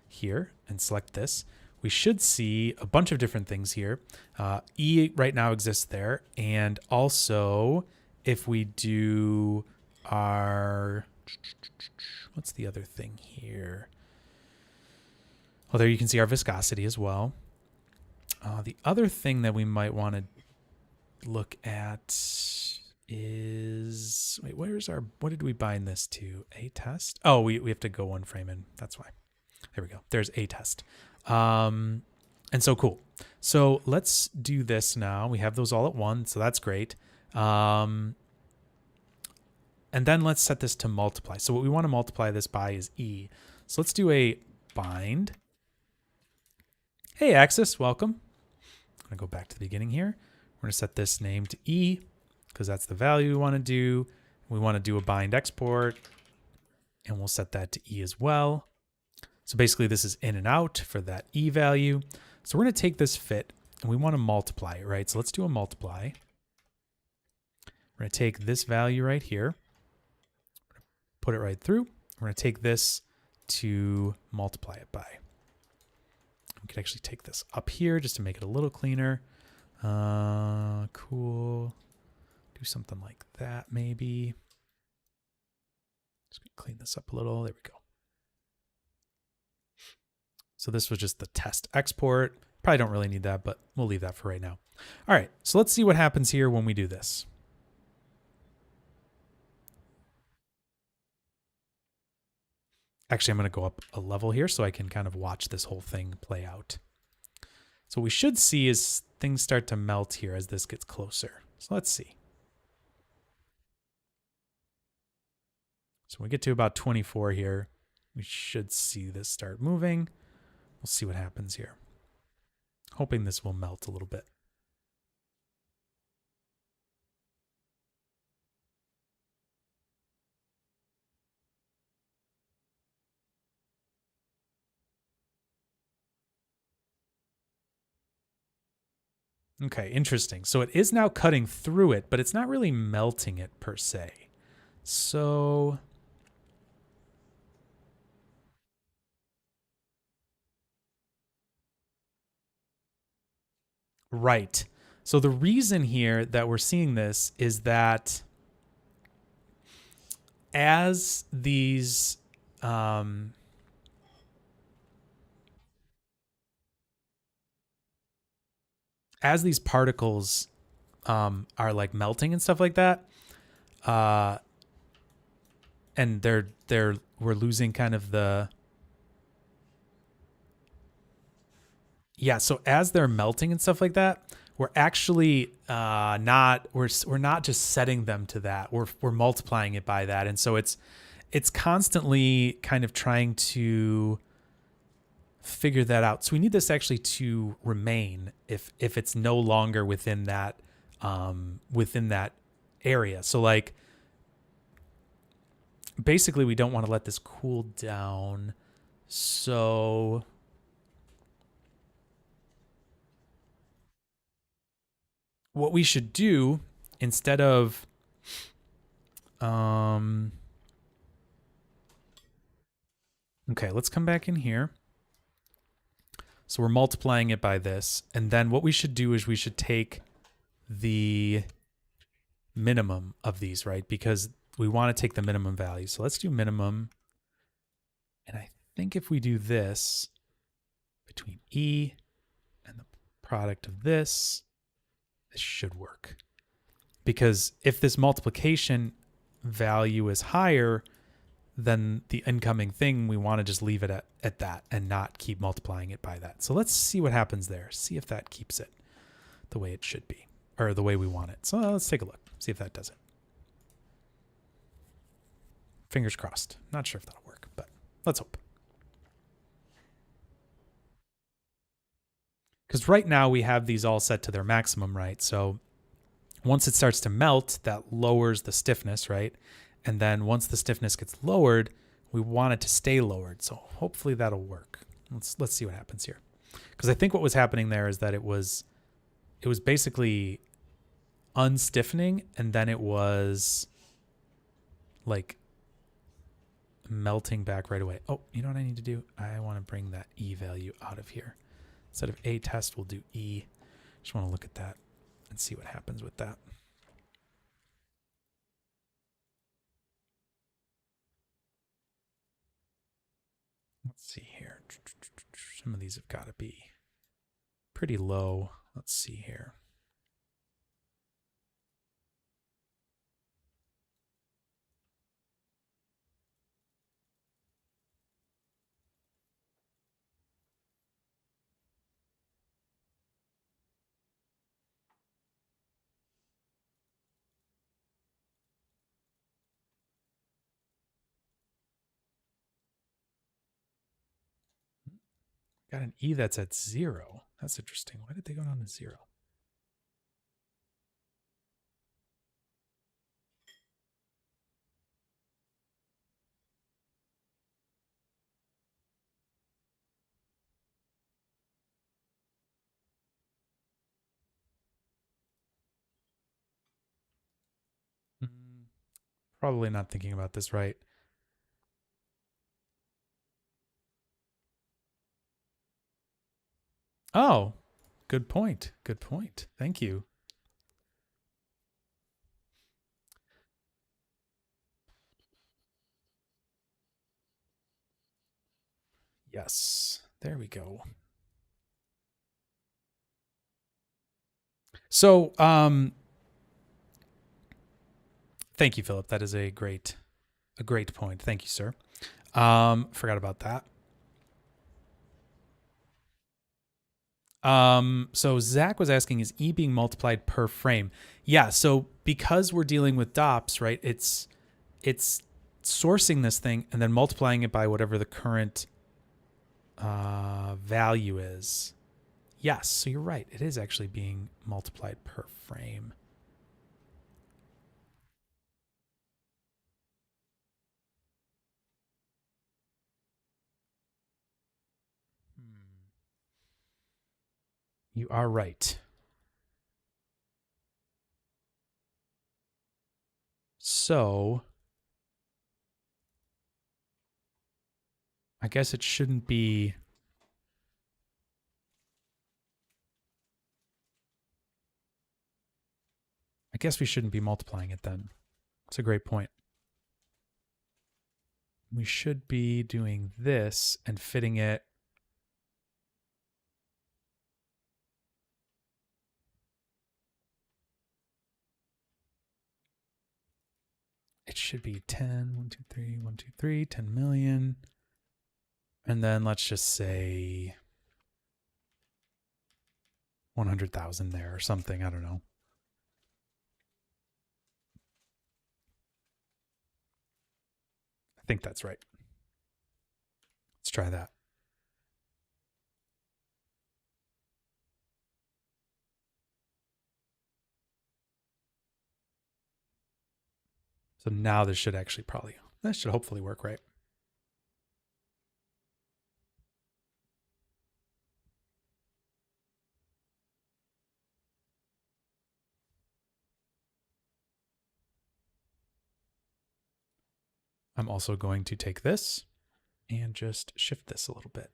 here and select this, we should see a bunch of different things here. E right now exists there. And also, if we do our, what's the other thing here? Well, there you can see our viscosity as well. The other thing that we might want to look at is, wait, where's our, what did we bind this to? A test? Oh, we have to go one frame in. That's why. There we go. There's a test. And so cool. So let's do this now. We have those all at 1, so that's great. And then let's set this to multiply. So what we want to multiply this by is E. So let's do a bind. Hey, Axis, welcome. I'm going to go back to the beginning here. We're going to set this name to E because that's the value we want to do. We want to do a bind export, and we'll set that to E as well. So basically this is in and out for that E value. So we're going to take this fit and we want to multiply it, right? So let's do a multiply. We're going to take this value right here, put it right through. We're going to take this to multiply it by. We could actually take this up here just to make it a little cleaner. Cool. Do something like that maybe. Just gonna clean this up a little. There we go. So this was just the test export. Probably don't really need that, but we'll leave that for right now. All right, so let's see what happens here when we do this. Actually, I'm going to go up a level here so I can kind of watch this whole thing play out. So what we should see is things start to melt here as this gets closer. So let's see. So when we get to about 24 here, we should see this start moving. We'll see what happens here. Hoping this will melt a little bit. Okay, interesting. So it is now cutting through it, but it's not really melting it per se. So right. So the reason here that we're seeing this is that as these particles are like melting and stuff like that, and we're losing kind of the, yeah, so as they're melting and stuff like that, we're actually we're not just setting them to that. We're multiplying it by that. And so it's constantly kind of trying to figure that out. So we need this actually to remain if it's no longer within that area. So like basically we don't want to let this cool down. So what we should do instead of okay, let's come back in here. So we're multiplying it by this. And then what we should do is we should take the minimum of these, right? Because we want to take the minimum value. So let's do minimum. And I think if we do this between E and the product of this, this should work. Because if this multiplication value is higher than the incoming thing, we want to just leave it at that and not keep multiplying it by that. So let's see what happens there. See if that keeps it the way it should be, or the way we want it. So let's take a look, see if that does it. Fingers crossed. Not sure if that'll work, but let's hope. because right now we have these all set to their maximum, right? So once it starts to melt, that lowers the stiffness, right? And then once the stiffness gets lowered, we want it to stay lowered. So hopefully that'll work. Let's see what happens here. Because I think what was happening there is that it was basically unstiffening, and then it was like melting back right away. Oh, you know what I need to do? I want to bring that E value out of here. Instead of A test, we'll do E. Just want to look at that and see what happens with that. Let's see here. Some of these have got to be pretty low. Let's see here. Got an E that's at 0. That's interesting. Why did they go down to 0? Probably not thinking about this right. Oh, good point. Good point. Thank you. Yes, there we go. So, thank you, Philip. That is a great point. Thank you, sir. Forgot about that. So Zach was asking, is E being multiplied per frame? Yeah. So because we're dealing with DOPS, right? It's sourcing this thing and then multiplying it by whatever the current value is. Yes. So you're right. It is actually being multiplied per frame. You are right. So I guess it shouldn't be. I guess we shouldn't be multiplying it then. It's a great point. We should be doing this and fitting it. It should be 10, 1, 2, 3, 1, 2, 3, 10 million. And then let's just say 100,000 there or something. I don't know. I think that's right. Let's try that. So now this should actually that should hopefully work right. I'm also going to take this and just shift this a little bit.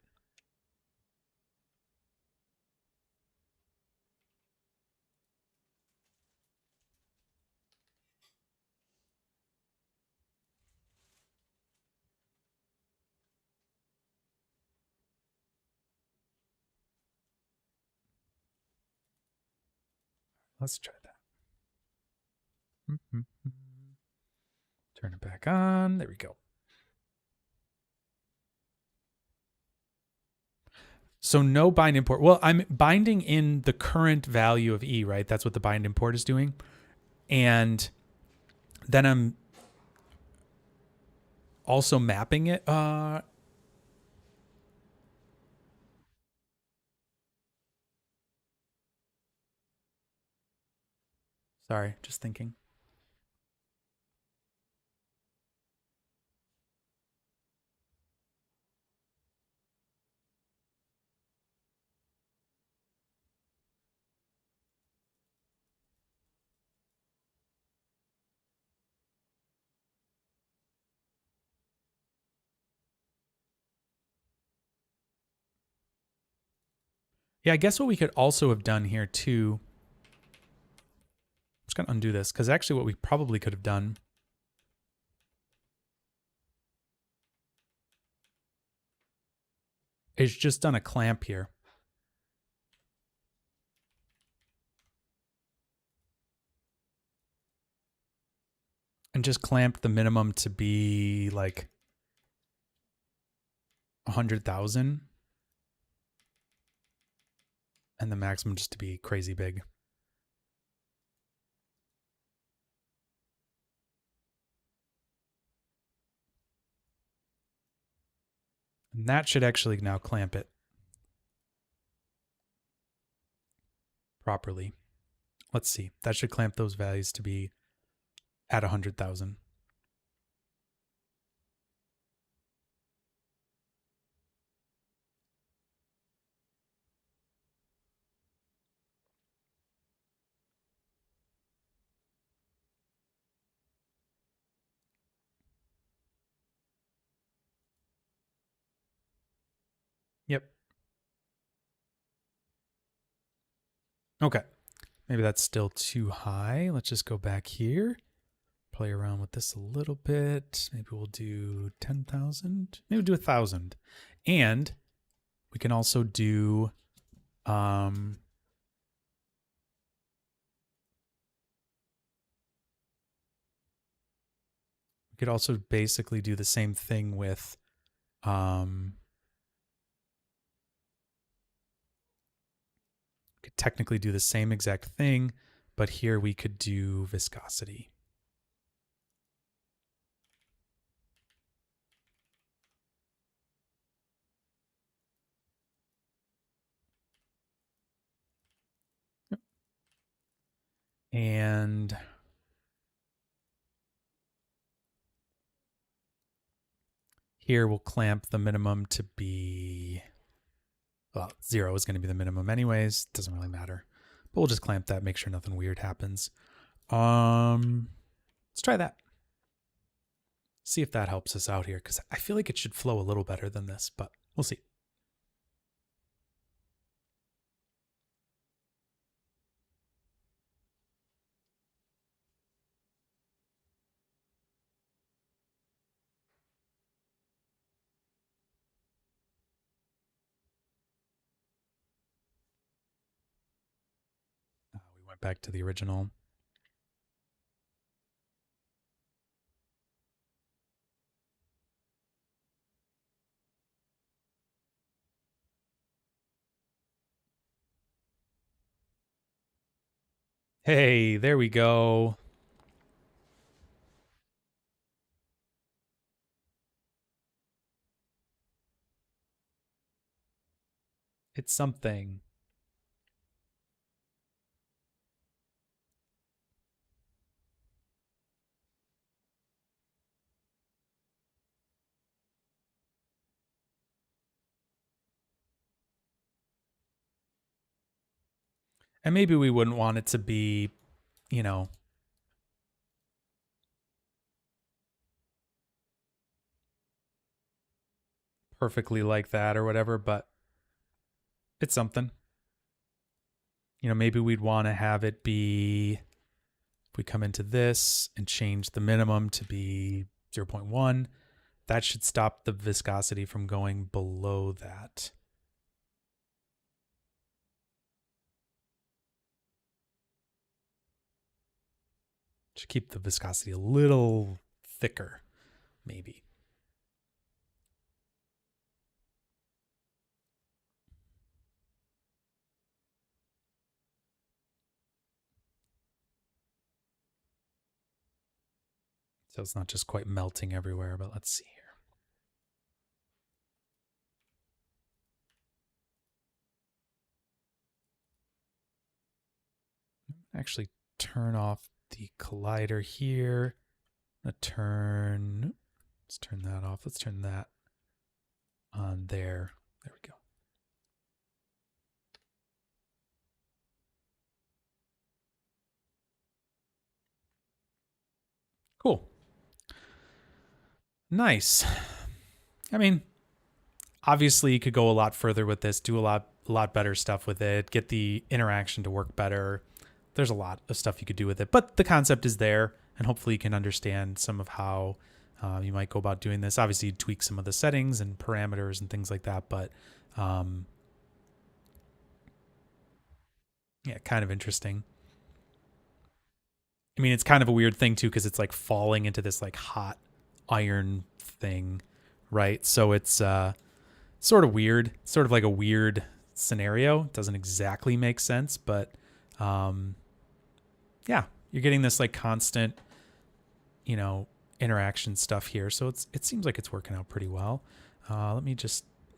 Let's try that. Turn it back on. There we go. So no bind import. Well, I'm binding in the current value of E, right? That's what the bind import is doing. And then I'm also mapping it. Sorry, just thinking. Yeah, I guess what we could also have done here too. I'm just gonna undo this because actually what we probably could have done is just done a clamp here. And just clamped the minimum to be like 100,000. And the maximum just to be crazy big. And that should actually now clamp it properly. Let's see. That should clamp those values to be at 100,000. Yep. Okay. Maybe that's still too high. Let's just go back here. Play around with this a little bit. Maybe we'll do 10,000. Maybe we'll do 1,000. And we can also do we could also basically do the same thing with could technically do the same exact thing, but here we could do viscosity. And here we'll clamp the minimum to be, well, 0 is going to be the minimum anyways. Doesn't really matter. But we'll just clamp that, make sure nothing weird happens. Let's try that. See if that helps us out here, because I feel like it should flow a little better than this, but we'll see. We went back to the original. Hey, there we go. It's something. And maybe we wouldn't want it to be, you know, perfectly like that or whatever, but it's something. You know, maybe we'd want to have it be, if we come into this and change the minimum to be 0.1, that should stop the viscosity from going below that. Should keep the viscosity a little thicker, maybe. So it's not just quite melting everywhere, but let's see here. Actually turn off the collider here. Let's turn that off. Let's turn that on there. There we go. Cool. Nice. I mean, obviously you could go a lot further with this, do a lot better stuff with it, get the interaction to work better. There's a lot of stuff you could do with it, but the concept is there, and hopefully you can understand some of how you might go about doing this. Obviously, you tweak some of the settings and parameters and things like that, but yeah, kind of interesting. I mean, it's kind of a weird thing too, because it's like falling into this like hot iron thing, right? So it's sort of weird, sort of like a weird scenario. It doesn't exactly make sense, but yeah, you're getting this like constant, interaction stuff here. So it seems like it's working out pretty well. Maybe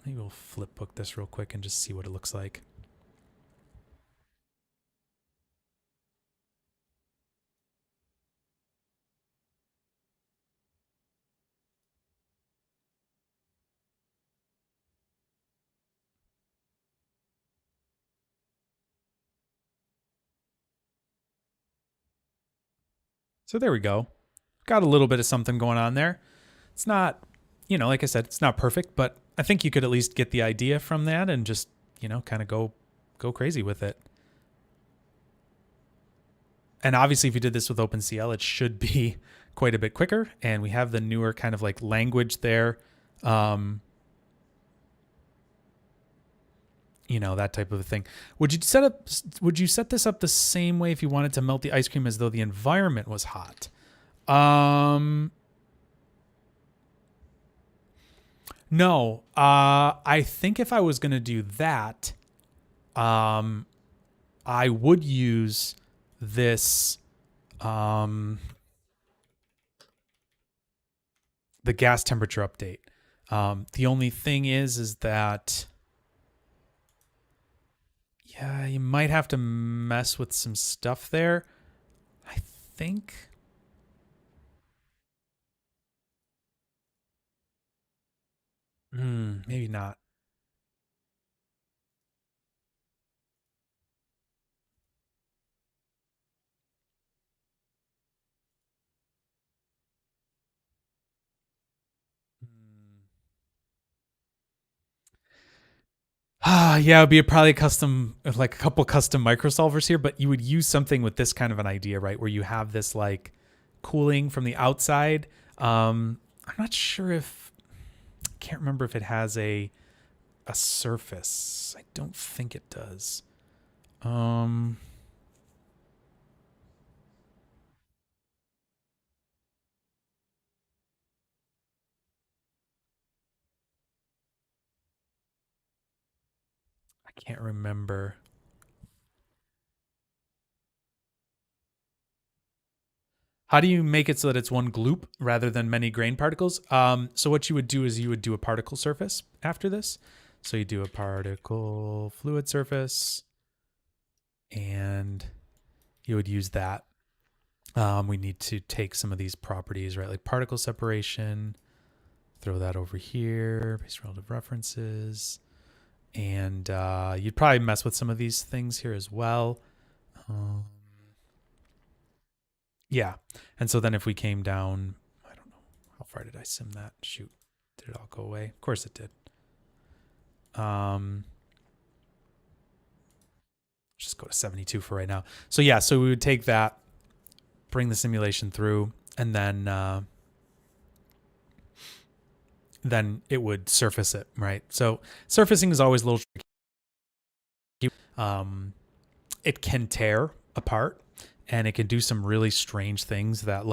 we'll flip book this real quick and just see what it looks like. So there we go. Got a little bit of something going on there. It's not, like I said, it's not perfect, but I think you could at least get the idea from that and just, kind of go crazy with it. And obviously, if you did this with OpenCL, it should be quite a bit quicker. And we have the newer kind of like language there. That type of a thing. Would you set this up the same way if you wanted to melt the ice cream as though the environment was hot? No. I think if I was going to do that, I would use this, the gas temperature update. The only thing is that, yeah, you might have to mess with some stuff there. I think. Maybe not. Yeah, it'd be probably like a couple custom microsolvers here, but you would use something with this kind of an idea, right? Where you have this like cooling from the outside. I'm not sure can't remember if it has a surface. I don't think it does. I can't remember. How do you make it so that it's one gloop rather than many grain particles? So what you would do is you would do a particle surface after this. So you do a particle fluid surface, and you would use that. We need to take some of these properties, right? Like particle separation, throw that over here, base relative references. And you'd probably mess with some of these things here as well. Yeah. And so then if we came down, I don't know, how far did I sim that? Shoot. Did it all go away? Of course it did. Just go to 72 for right now. So yeah, so we would take that, bring the simulation through, and then it would surface it, right? So surfacing is always a little tricky. It can tear apart, and it can do some really strange things that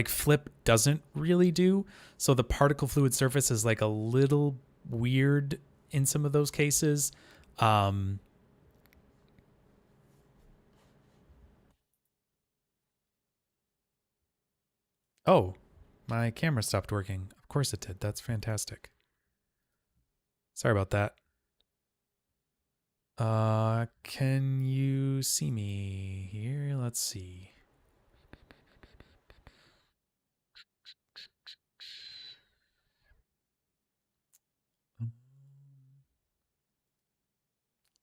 flip doesn't really do. So the particle fluid surface is like a little weird in some of those cases. Oh, my camera stopped working. Of course it did. That's fantastic. Sorry about that. Can you see me here? Let's see.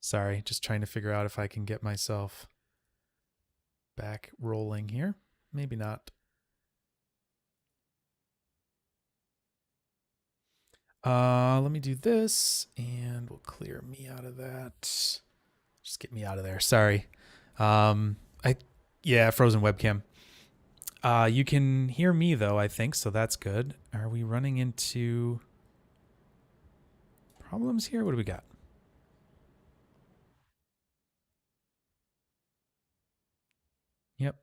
Sorry, just trying to figure out if I can get myself back rolling here. Maybe not. Let me do this and we'll clear me out of that. Just get me out of there. Sorry. Frozen webcam. You can hear me though, I think, so that's good. Are we running into problems here? What do we got? Yep.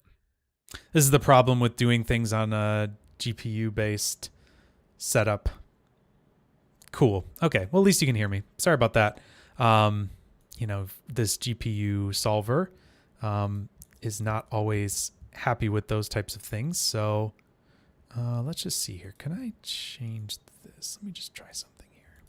This is the problem with doing things on a GPU based setup. Cool. Okay. Well, at least you can hear me. Sorry about that. This GPU solver is not always happy with those types of things. So let's just see here. Can I change this? Let me just try something here.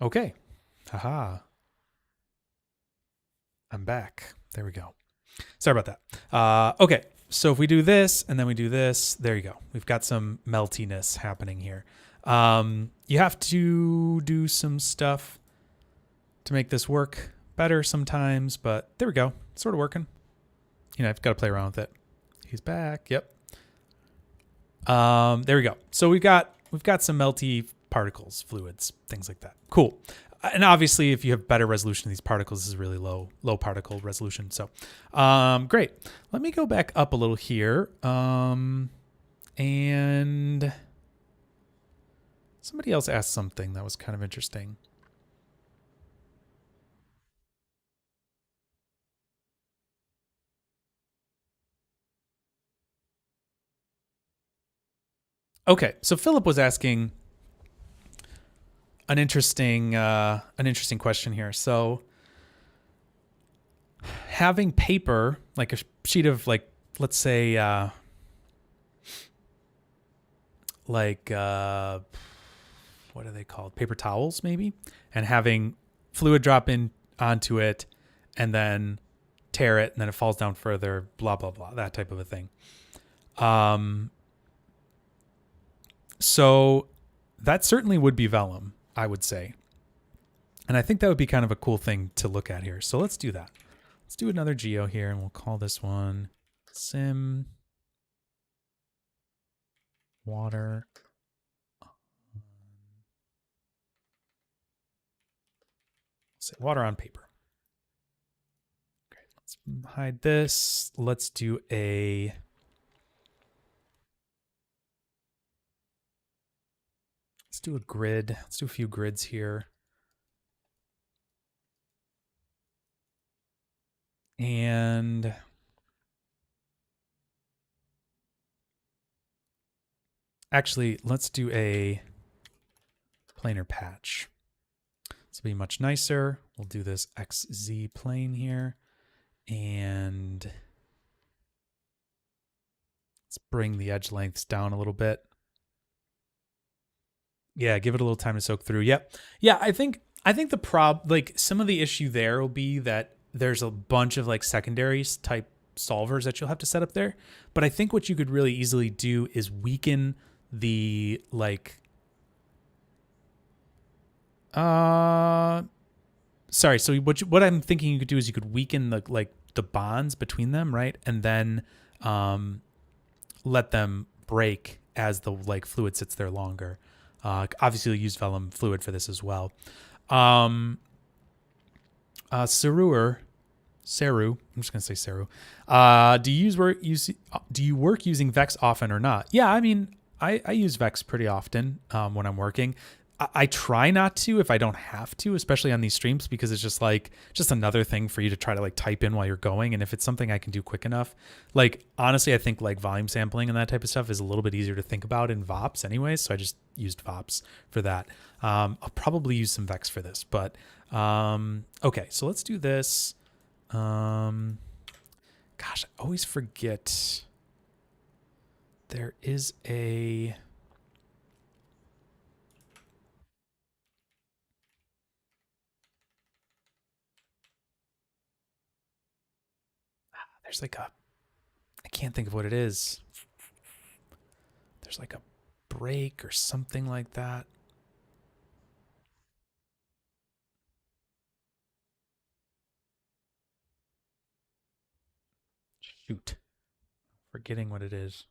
Okay. Haha. I'm back. There we go. Sorry about that. Okay. So if we do this and then we do this, there you go. We've got some meltiness happening here. You have to do some stuff to make this work better sometimes, but there we go. It's sort of working. I've got to play around with it. He's back. Yep. There we go. So we've got some melty particles, fluids, things like that. Cool. And obviously, if you have better resolution of these particles, this is really low particle resolution. So, great. Let me go back up a little here. And somebody else asked something that was kind of interesting. Okay, so Philip was asking an interesting question here. So having paper, like a sheet of let's say what are they called? Paper towels maybe, and having fluid drop in onto it and then tear it and then it falls down further, blah blah blah, that type of a thing. So that certainly would be Vellum, I would say. And I think that would be kind of a cool thing to look at here. So let's do that. Let's do another geo here and we'll call this one sim water. Say water on paper. Okay, let's hide this. Let's do a grid. Let's do a few grids here. And actually, let's do a planar patch. This will be much nicer. We'll do this XZ plane here. And let's bring the edge lengths down a little bit. Yeah, give it a little time to soak through. Yep. Yeah, I think some of the issue there will be that there's a bunch of secondaries type solvers that you'll have to set up there. But I think what you could really easily do is weaken the sorry. So what I'm thinking you could do is you could weaken the bonds between them, right? And then let them break as the fluid sits there longer. Obviously, you'll use Vellum fluid for this as well. Seru, I'm just gonna say Seru. Do you work using Vex often or not? Yeah, I mean, I use Vex pretty often when I'm working. I try not to if I don't have to, especially on these streams, because it's just like just another thing for you to try to like type in while you're going. And if it's something I can do quick enough, like honestly, I think like volume sampling and that type of stuff is a little bit easier to think about in VOPs anyways. So I just used VOPs for that. I'll probably use some Vex for this, but okay, so let's do this. Gosh, I always forget. There is a... There's like a... I can't think of what it is. There's like a break or something like that. Shoot. Forgetting what it is.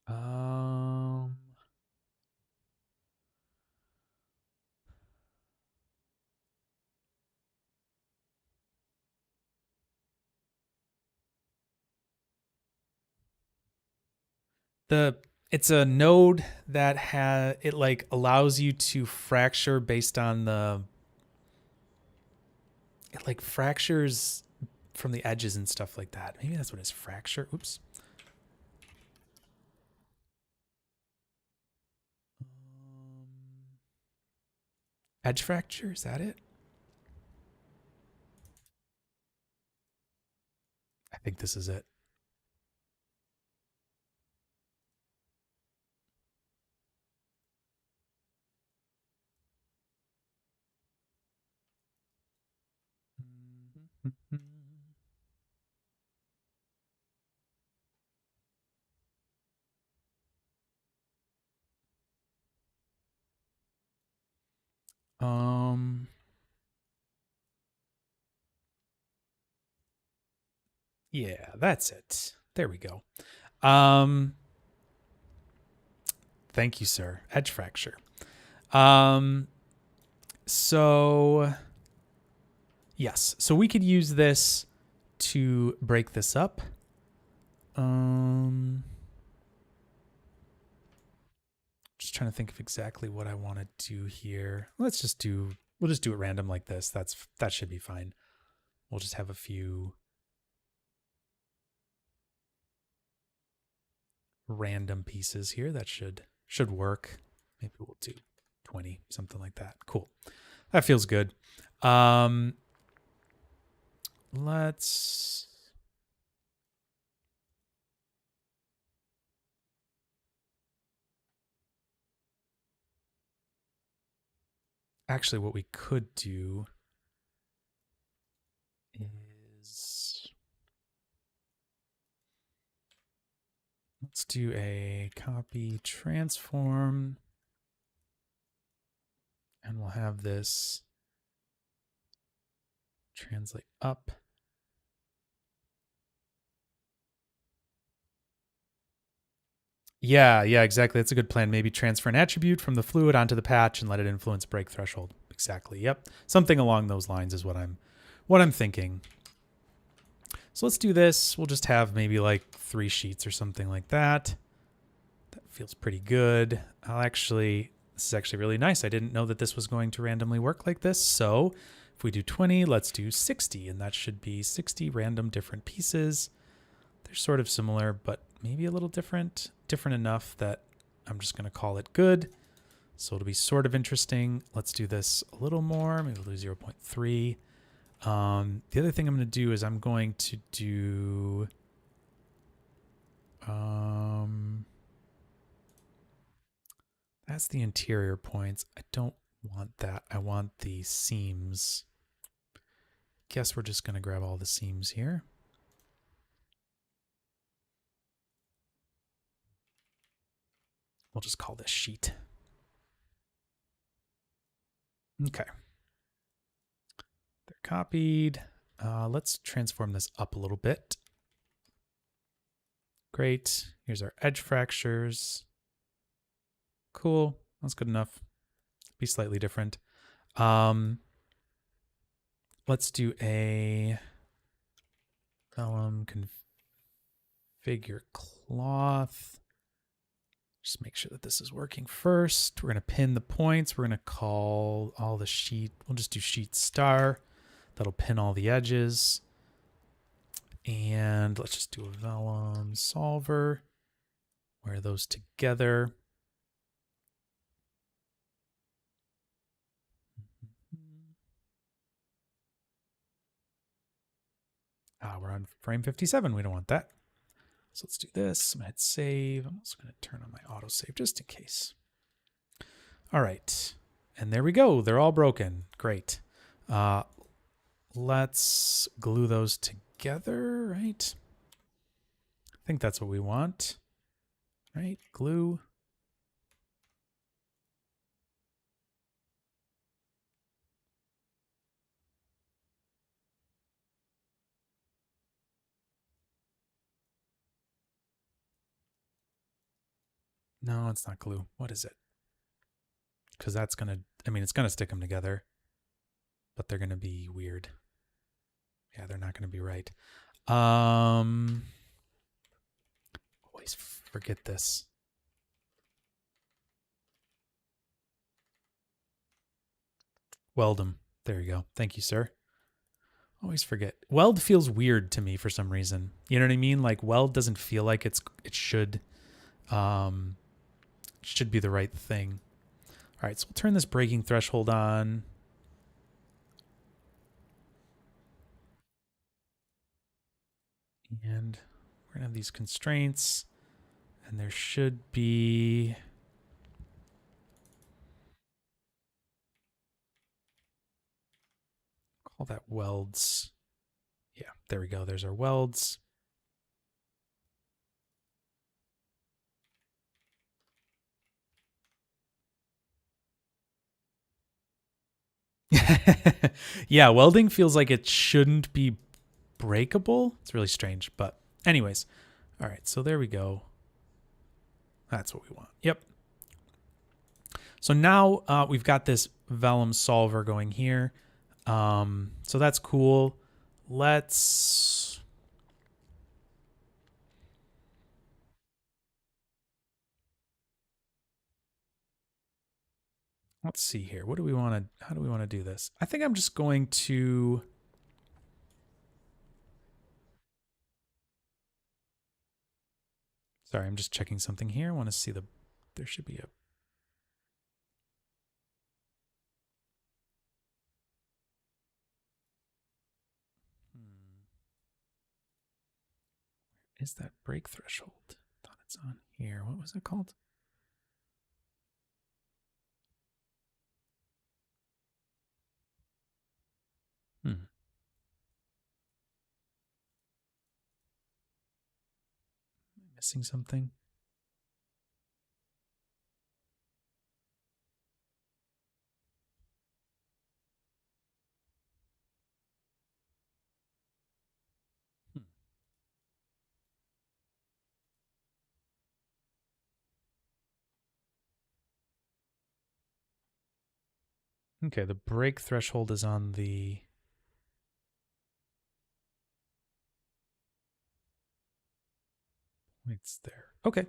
Um... the it's a node that it like allows you to fracture based on the it like fractures from the edges and stuff like that. Maybe that's what it is. Fracture. Oops. Edge fracture, is that it? I think this is it. Um, yeah, that's it. There we go. Thank you, sir. Edge fracture. So yes, so we could use this to break this up. Just trying to think of exactly what I want to do here. We'll just do it random like this. That should be fine. We'll just have a few random pieces here that should work. Maybe we'll do 20, something like that. Cool. That feels good. Let's actually what we could do is let's do a copy transform, and we'll have this translate up. Yeah, exactly. That's a good plan. Maybe transfer an attribute from the fluid onto the patch and let it influence break threshold. Exactly. Yep. Something along those lines is what I'm thinking. So let's do this. We'll just have maybe like 3 sheets or something like that. That feels pretty good. This is actually really nice. I didn't know that this was going to randomly work like this. So if we do 20, let's do 60, and that should be 60 random different pieces. They're sort of similar, but maybe a little different enough that I'm just going to call it good. So it'll be sort of interesting. Let's do this a little more. Maybe we'll do 0.3. The other thing I'm going to do is I'm going to do that's the interior points. I don't want that. I want the seams. Guess we're just going to grab all the seams here. We'll just call this sheet. Okay. They're copied. Let's transform this up a little bit. Great. Here's our edge fractures. Cool. That's good enough. Be slightly different. Let's do a Vellum configure cloth. Just make sure that this is working first. We're going to pin the points. We're going to call all the sheet. We'll just do sheet star. That'll pin all the edges. And let's just do a Vellum solver. Wire those together. We're on frame 57. We don't want that. So let's do this. I'm going to hit save. I'm also going to turn on my autosave just in case. All right. And there we go. They're all broken. Great. Let's glue those together, right? I think that's what we want. Right? Glue. No, it's not glue. What is it? Because that's going to, I mean, it's going to stick them together, but they're going to be weird. Yeah, they're not going to be right. Always forget this. Weld them. There you go. Thank you, sir. Always forget. Weld feels weird to me for some reason. You know what I mean? Like weld doesn't feel like it should be the right thing. All right, so we'll turn this breaking threshold on. And we're going to have these constraints. And there should be... Call that welds. Yeah, there we go. There's our welds. Yeah, welding feels like it shouldn't be breakable. It's really strange, but anyways. All right, so there we go. That's what we want. Yep. So now we've got this Vellum solver going here. So that's cool. Let's see here. What do we want to, how do we want to do this? I think I'm just going to, sorry, I'm just checking something here. I want to see there should be a, is that break threshold? I thought it's on here. What was it called? Missing something? Okay, the break threshold is on the... It's there. Okay.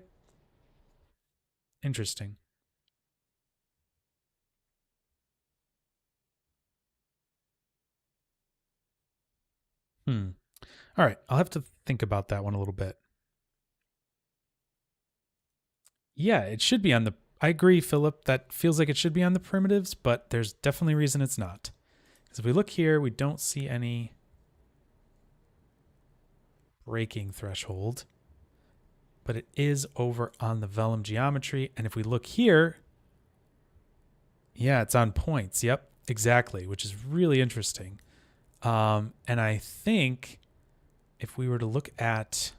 Interesting. All right, I'll have to think about that one a little bit. Yeah, it should be on the... I agree, Philip. That feels like it should be on the primitives, but there's definitely a reason it's not. Because if we look here, we don't see any breaking threshold, but it is over on the Vellum geometry. And if we look here, yeah, it's on points. Yep, exactly, which is really interesting. And I think if we were to look at...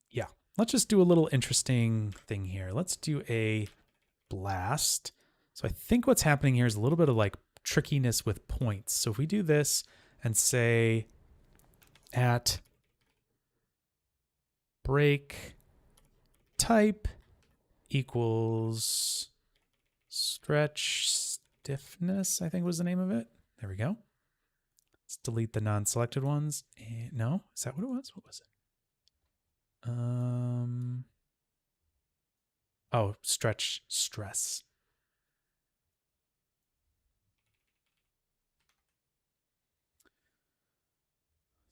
Yeah, let's just do a little interesting thing here. Let's do a blast. So I think what's happening here is a little bit of like trickiness with points. So if we do this and say at break type equals stretch stiffness, I think was the name of it. There we go. Let's delete the non-selected ones. No, is that what it was? What was it? Um, oh, stretch stress.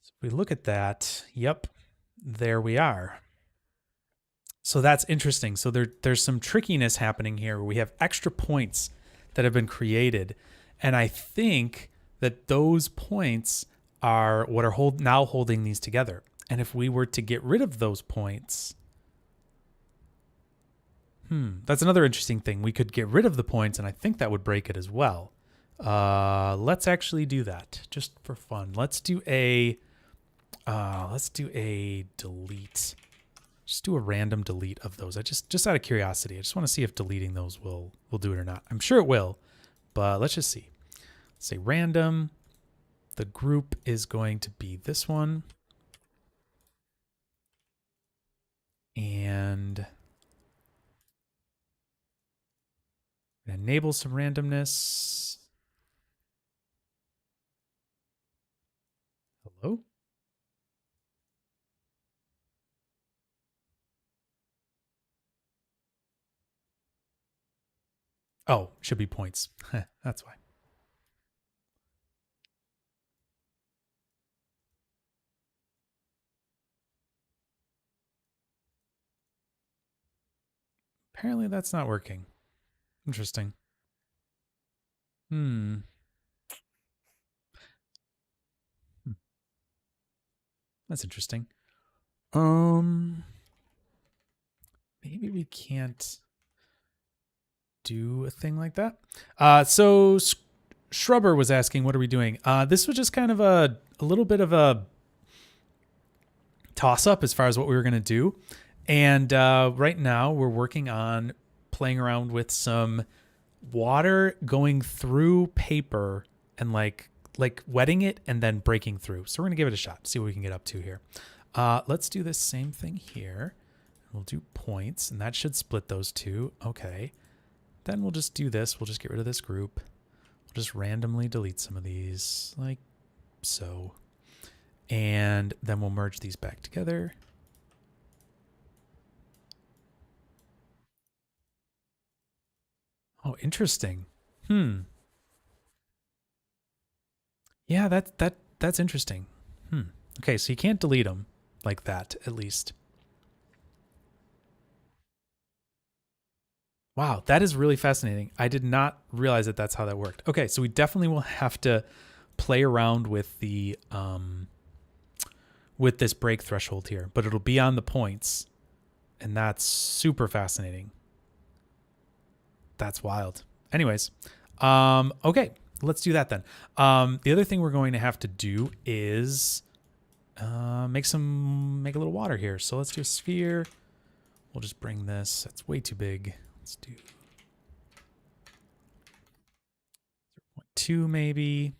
So if we look at that, yep, there we are. So that's interesting. So there's some trickiness happening here where we have extra points that have been created. And I think that those points are what are now holding these together. And if we were to get rid of those points, that's another interesting thing. We could get rid of the points, and I think that would break it as well. Let's actually do that just for fun. Let's do a delete. Just do a random delete of those. I just out of curiosity, I just want to see if deleting those will do it or not. I'm sure it will, but let's just see. Let's say random. The group is going to be this one. And enable some randomness. Hello? Oh, should be points. That's why. Apparently that's not working. Interesting. Hmm. That's interesting. Maybe we can't do a thing like that. So Shrubber was asking, what are we doing? This was just kind of a little bit of a toss up as far as what we were going to do. And right now we're working on playing around with some water going through paper and like wetting it and then breaking through. So we're going to give it a shot, see what we can get up to here. Let's do this same thing here. We'll do points, and that should split those two. Okay. Then we'll just do this. We'll just get rid of this group. We'll just randomly delete some of these, like so. And then we'll merge these back together. Oh, interesting. Yeah, that's interesting. Okay, so you can't delete them like that, at least. Wow, that is really fascinating. I did not realize that that's how that worked. Okay, so we definitely will have to play around with this break threshold here, but it'll be on the points, and that's super fascinating. That's wild. Anyways, okay, let's do that then. The other thing we're going to have to do is make a little water here. So let's do a sphere. We'll just bring this. That's way too big. Let's do 0.2 maybe.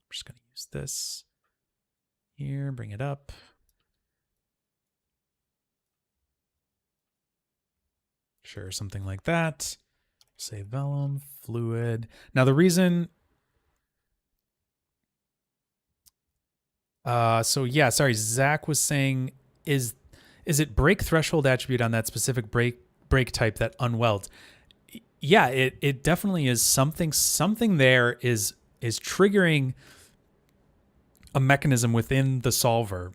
We're just going to use this here, bring it up. Sure, something like that. Say Vellum, fluid. Now the reason... so yeah, sorry, Zach was saying, is it break threshold attribute on that specific break type that unwelds? Yeah, it definitely is something there is triggering a mechanism within the solver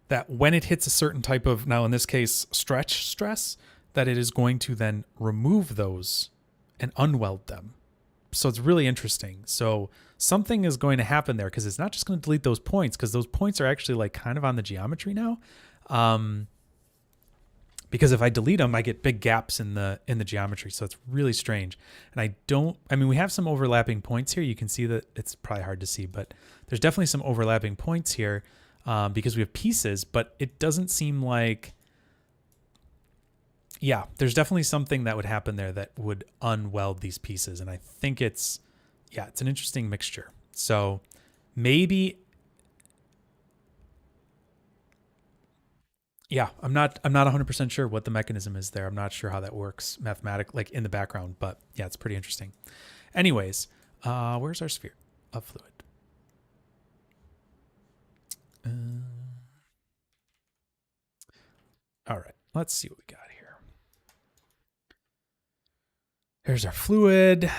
that when it hits a certain type of, now in this case, stretch stress, that it is going to then remove those and unweld them. So it's really interesting. So something is going to happen there because it's not just going to delete those points, because those points are actually like kind of on the geometry now. Because if I delete them, I get big gaps in the geometry. So it's really strange. And we have some overlapping points here. You can see that it's probably hard to see, but there's definitely some overlapping points here because we have pieces, but it doesn't seem like, yeah, there's definitely something that would happen there that would unweld these pieces. And I think it's an interesting mixture. So maybe, yeah, I'm not 100% sure what the mechanism is there. I'm not sure how that works mathematically, like in the background, but yeah, it's pretty interesting. Anyways, where's our sphere of fluid? All right, let's see what we got here. Here's our fluid.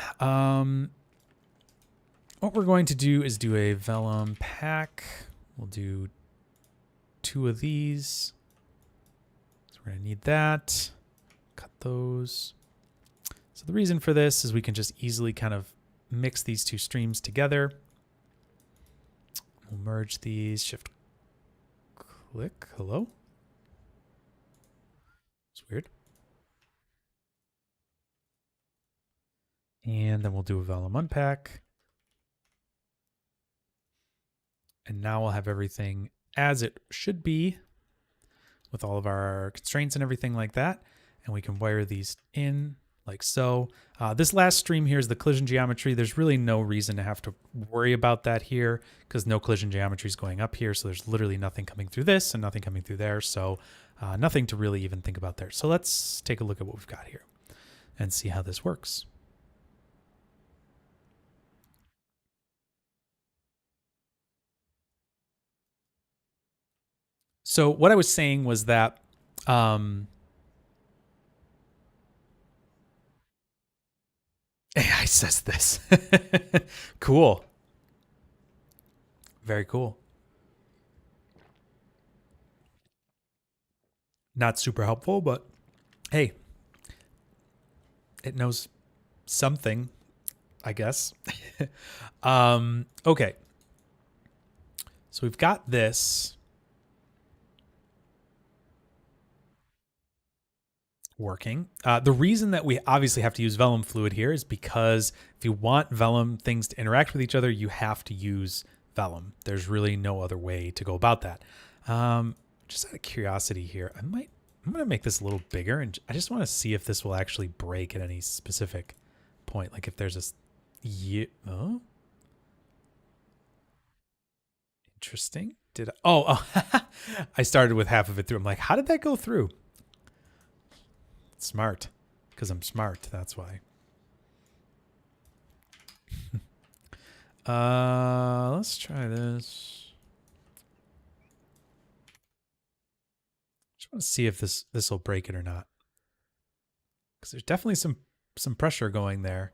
What we're going to do is do a vellum pack. We'll do 2 of these. So we're going to need that. Cut those. So the reason for this is we can just easily kind of mix these 2 streams together. We'll merge these. Shift click. Hello? It's weird. And then we'll do a vellum unpack. And now we'll have everything as it should be with all of our constraints and everything like that. And we can wire these in like so. This last stream here is the collision geometry. There's really no reason to have to worry about that here because no collision geometry is going up here. So there's literally nothing coming through this and nothing coming through there. So nothing to really even think about there. So let's take a look at what we've got here and see how this works. So what I was saying was that AI says this. Cool. Very cool. Not super helpful, but hey, it knows something, I guess. Okay. So we've got this working. The reason that we obviously have to use vellum fluid here is because if you want vellum things to interact with each other, you have to use vellum. There's really no other way to go about that. Just out of curiosity here, I'm going to make this a little bigger, and I just want to see if this will actually break at any specific point. Like if there's a... Oh? Interesting. Did I... Oh, I started with half of it through. I'm like, how did that go through? Smart. Because I'm smart, that's why. Let's try this. Just want to see if this will break it or not. Because there's definitely some pressure going there.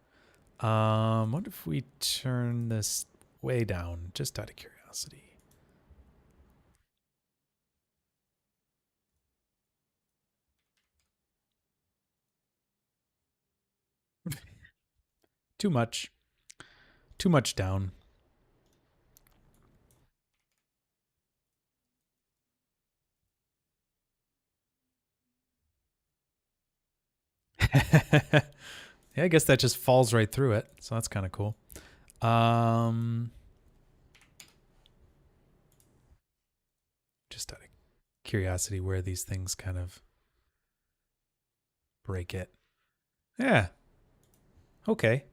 What if we turn this way down, just out of curiosity? Too much. Too much down. Yeah, I guess that just falls right through it. So that's kind of cool. Just out of curiosity where these things kind of break it. Yeah. Okay.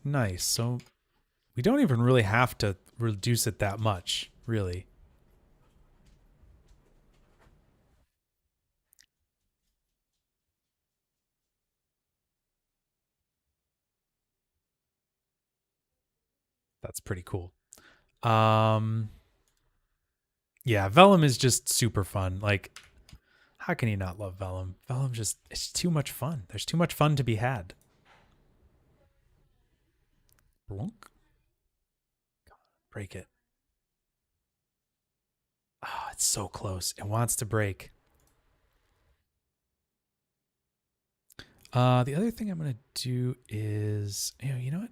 Nice. So we don't even really have to reduce it that much, really. That's pretty cool. Yeah, Vellum is just super fun. Like, how can you not love Vellum? Vellum just, it's too much fun. There's too much fun to be had. Blunk. Break it. Oh, it's so close. It wants to break. The other thing I'm going to do is, you know what?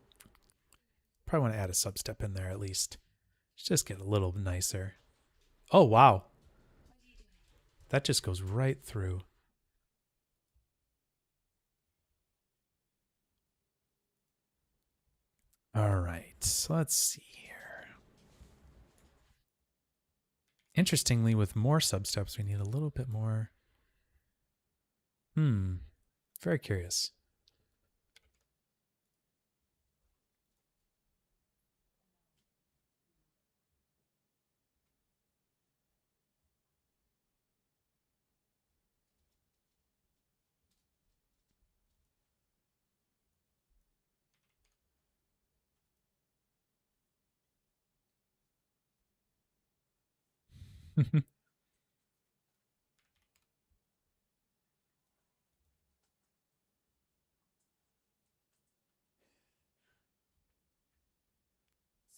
Probably want to add a substep in there at least. Just get a little nicer. Oh, wow. That just goes right through. All right, so let's see here. Interestingly, with more substeps, we need a little bit more. Very curious.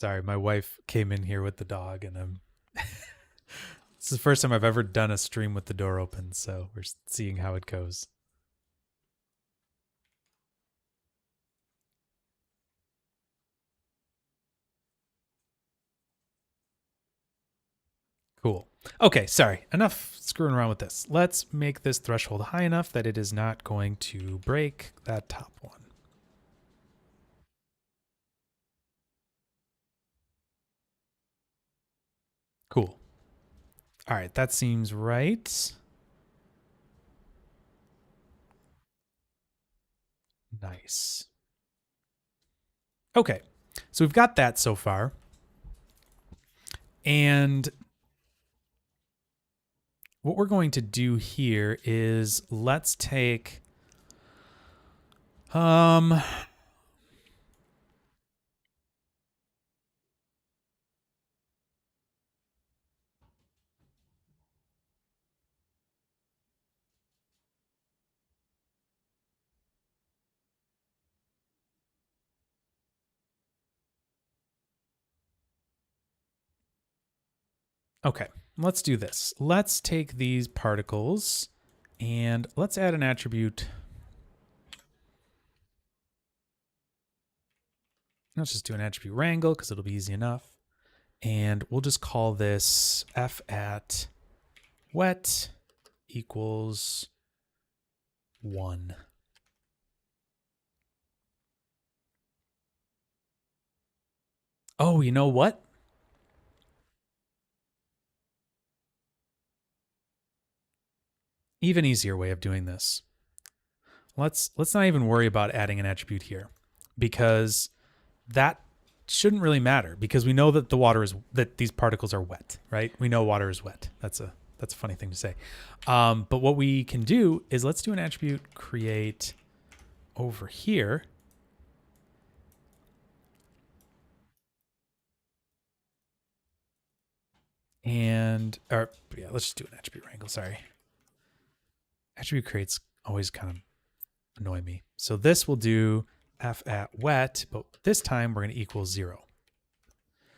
Sorry, my wife came in here with the dog, and this is the first time I've ever done a stream with the door open, so we're seeing how it goes. Cool. Okay, sorry. Enough screwing around with this. Let's make this threshold high enough that it is not going to break that top one. Cool. All right, that seems right. Nice. Okay, so we've got that so far. And what we're going to do here is let's take okay, let's do this. Let's take these particles and let's add an attribute. Let's just do an attribute wrangle because it'll be easy enough. And we'll just call this f at wet equals 1. Oh, you know what? Even easier way of doing this. Let's not even worry about adding an attribute here, because that shouldn't really matter, because we know that that these particles are wet, right? We know water is wet. That's a funny thing to say. But what we can do is let's do an attribute create over here. And, let's just do an attribute wrangle. Sorry. Attribute creates always kind of annoy me. So this will do f at wet, but this time we're going to equal 0.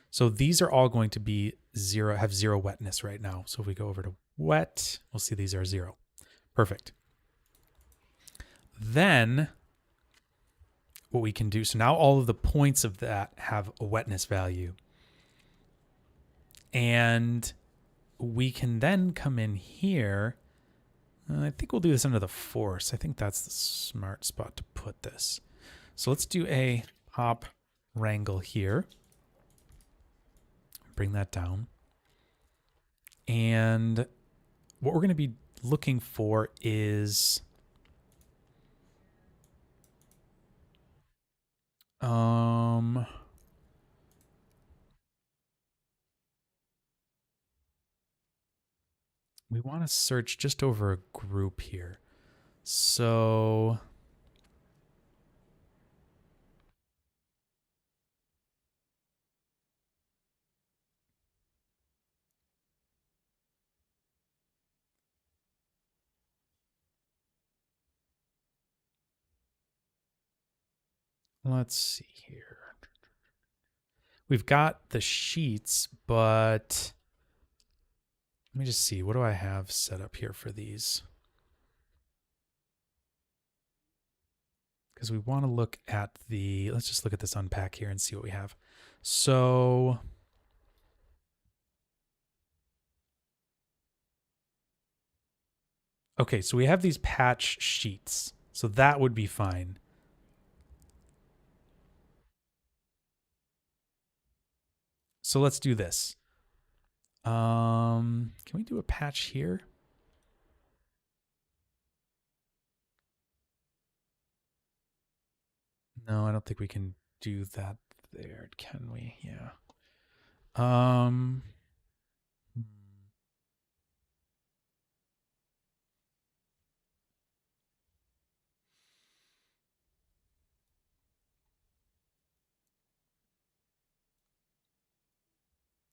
So these are all going to be 0, have 0 wetness right now. So if we go over to wet, we'll see these are 0. Perfect. Then what we can do, so now all of the points of that have a wetness value. And we can then come in here. I think we'll do this under the force. I think that's the smart spot to put this. So let's do a pop wrangle here. Bring that down. And what we're going to be looking for is we want to search just over a group here. So let's see here. We've got the sheets, but let me just see. What do I have set up here for these? Because we want to look at let's just look at this unpack here and see what we have. So okay, so we have these patch sheets. So that would be fine. So let's do this. Can we do a patch here? No, I don't think we can do that there, can we? Yeah.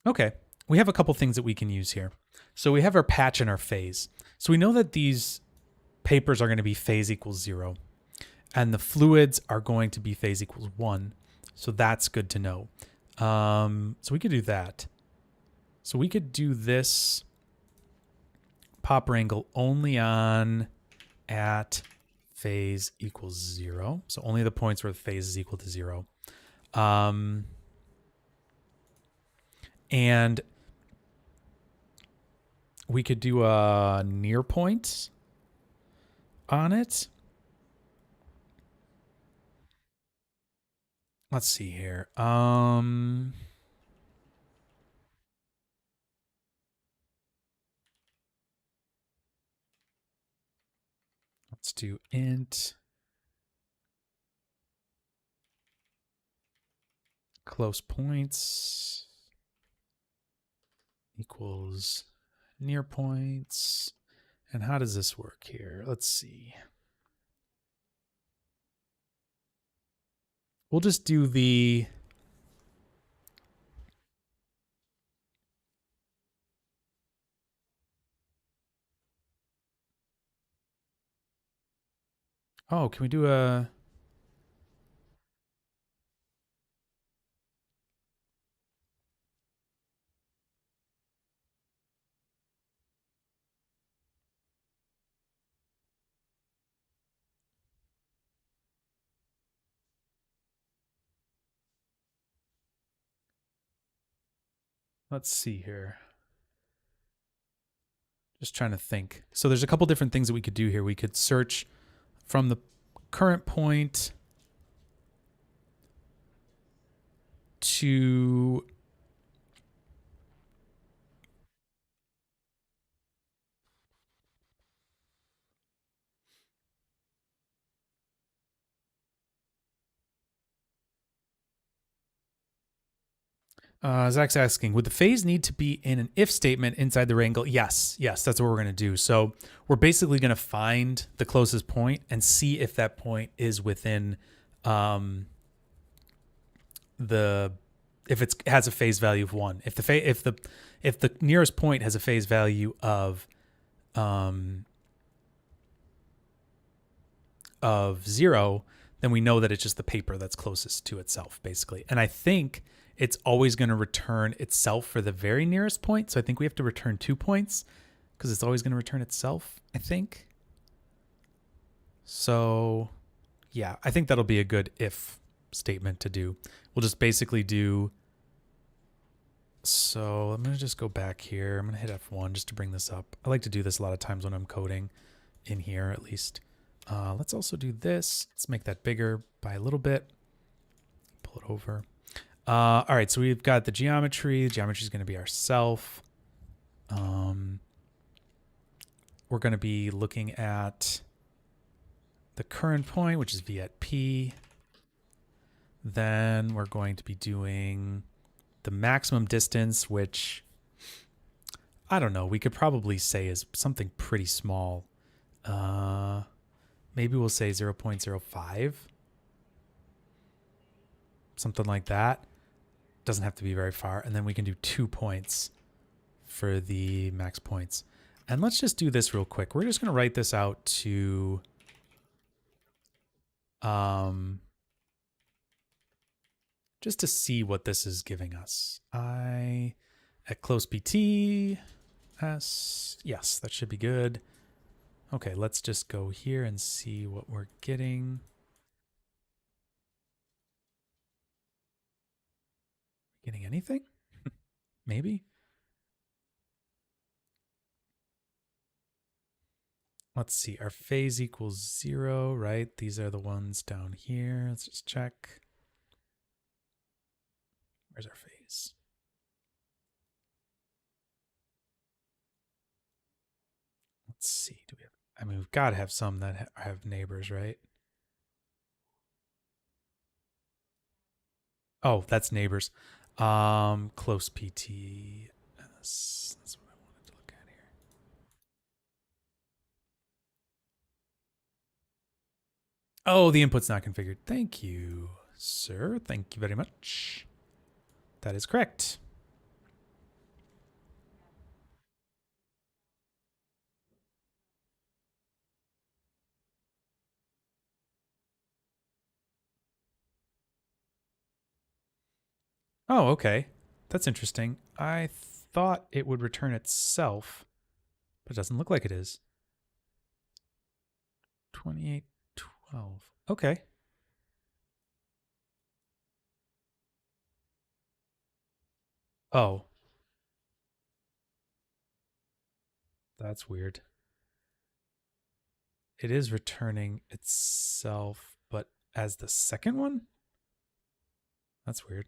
Okay, we have a couple things that we can use here. So we have our patch and our phase. So we know that these papers are going to be phase equals 0, and the fluids are going to be phase equals 1. So that's good to know. So we could do that. So we could do this pop wrangle only on at phase equals 0. So only the points where the phase is equal to 0. And we could do a near point on it. Let's see here. Let's do int close points equals near points. And how does this work here? Let's see. We'll just do the oh, can we do a let's see here. Just trying to think. So there's a couple different things that we could do here. We could search from the current point to Zach's asking, would the phase need to be in an if statement inside the wrangle? Yes, that's what we're going to do. So we're basically going to find the closest point and see if that point is within if it has a phase value of 1. If the nearest point has a phase value of 0, then we know that it's just the paper that's closest to itself, basically. And I think it's always going to return itself for the very nearest point. So I think we have to return 2 points because it's always going to return itself, I think. So yeah, I think that'll be a good if statement to do. We'll just basically do. So I'm going to just go back here. I'm going to hit F1 just to bring this up. I like to do this a lot of times when I'm coding in here, at least. Let's also do this. Let's make that bigger by a little bit. Pull it over. All right, so we've got the geometry. The geometry is going to be our self. We're going to be looking at the current point, which is V at P. Then we're going to be doing the maximum distance, which I don't know. We could probably say is something pretty small. Maybe we'll say 0.05. Something like that. Doesn't have to be very far. And then we can do 2 points for the max points. And let's just do this real quick. We're just going to write this out to just to see what this is giving us. I at close PT S. Yes, that should be good. Okay, let's just go here and see what we're getting. Getting anything? Maybe. Let's see. Our phase equals 0, right? These are the ones down here. Let's just check. Where's our phase? Let's see. Do we have? I mean, we've got to have some that have neighbors, right? Oh, that's neighbors. Close PT. That's what I wanted to look at here. Oh, the input's not configured. Thank you, sir. Thank you very much. That is correct. Oh, okay. That's interesting. I thought it would return itself, but it doesn't look like it is. 2812. Okay. Oh, that's weird. It is returning itself, but as the second one? That's weird.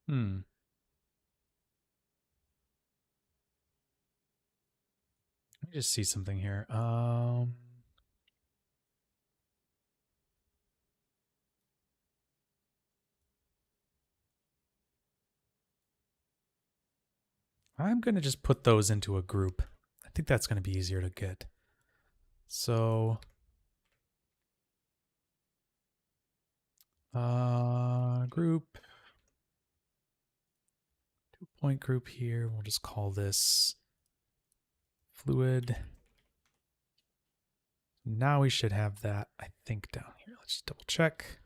Hmm. Let me just see something here. I'm going to just put those into a group. I think that's going to be easier to get. So, group, 2-point group here. We'll just call this fluid. Now we should have that, I think, down here. Let's just double check.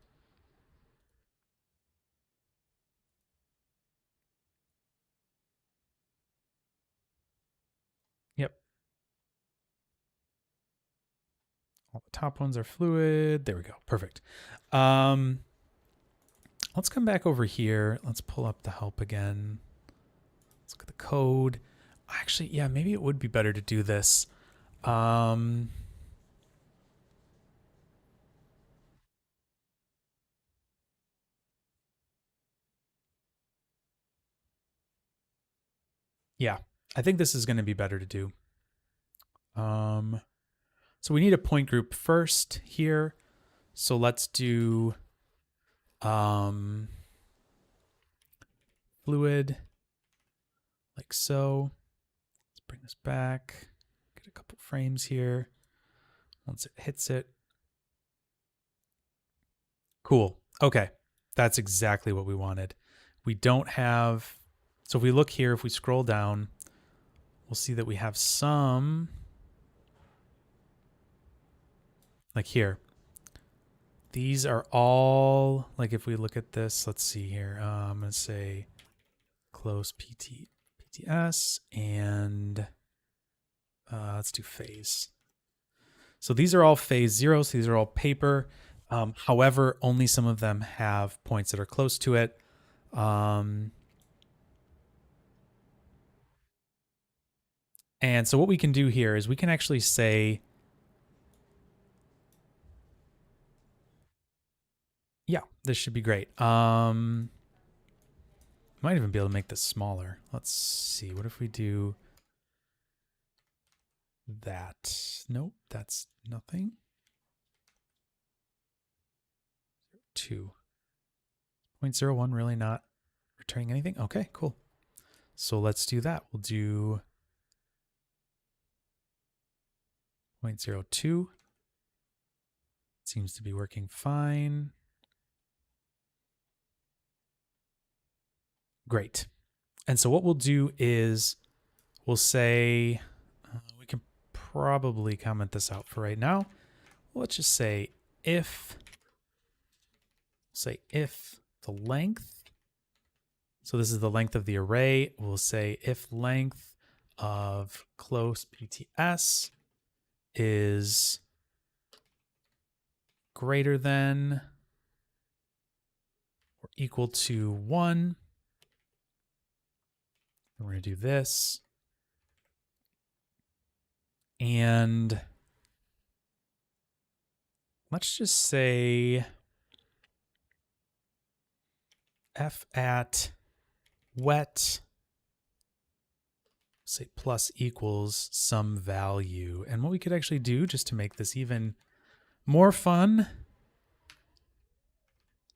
Yep. All the top ones are fluid. There we go. Perfect. Let's come back over here. Let's pull up the help again. Let's look at the code. Actually, yeah, maybe it would be better to do this. Yeah, I think this is going to be better to do. So we need a point group first here. So let's do fluid like so. Let's bring this back. Get a couple frames here. Once it hits it. Cool. Okay. That's exactly what we wanted. We don't have, so if we look here, if we scroll down, we'll see that we have some, like here. These are all, like if we look at this, let's see here. I'm going to say close PTS and let's do phase. So these are all phase 0. So these are all paper. However, only some of them have points that are close to it. And so what we can do here is we can actually say, yeah, this should be great. Might even be able to make this smaller. Let's see. What if we do that? Nope, that's nothing. 2.01 really not returning anything? Okay, cool. So let's do that. We'll do 0.02. Seems to be working fine. Great. And so what we'll do is we'll say, we can probably comment this out for right now. Let's just say if the length, so this is the length of the array, we'll say if length of close PTS is greater than or equal to 1, we're going to do this. And let's just say f at wet, say plus equals some value. And what we could actually do just to make this even more fun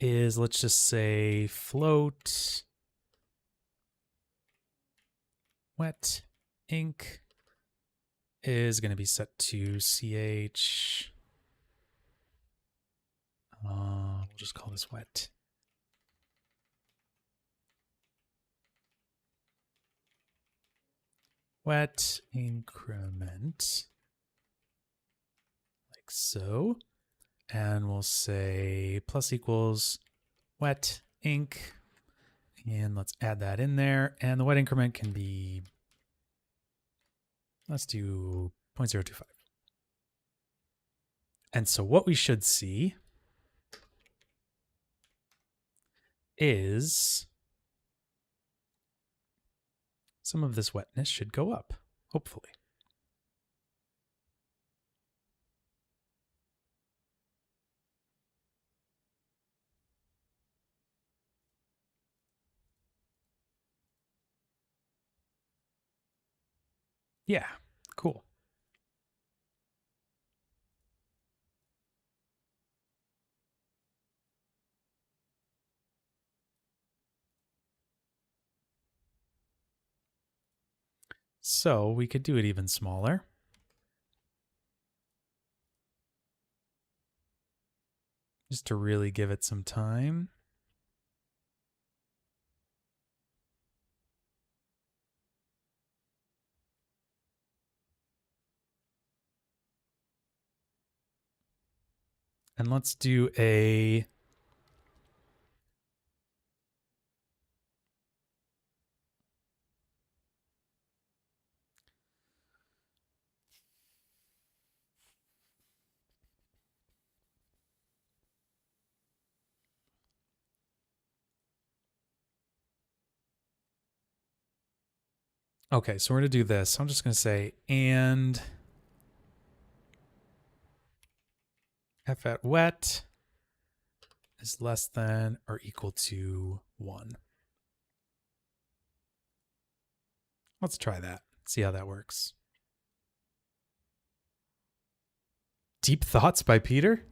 is let's just say float wet ink is going to be set to ch. We'll just call this wet wet increment like so. And we'll say plus equals wet inc. And let's add that in there. And the wet increment can be, let's do 0.025. And so what we should see is some of this wetness should go up, hopefully. Yeah, cool. So we could do it even smaller. Just to really give it some time. And let's do a okay, so we're going to do this. I'm just going to say and f at wet is less than or equal to 1. Let's try that. See how that works. Deep Thoughts by Peter?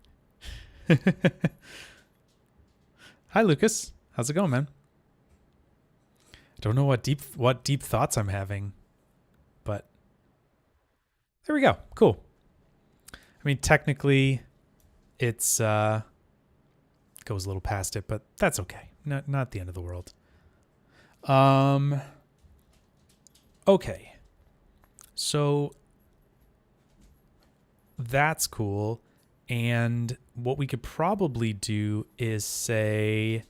Hi, Lucas. How's it going, man? I don't know what deep thoughts I'm having, but there we go. Cool. I mean, technically, it's goes a little past it, but that's okay. Not the end of the world. Okay. So that's cool. And what we could probably do is say,